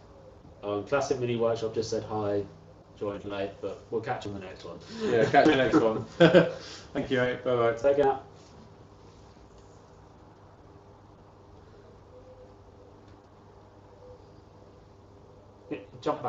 Classic Mini Workshop just said hi. Joined late, but we'll catch you in the next one. Yeah, catch you next one. Thank you, mate. Bye bye. Take care. Jump back.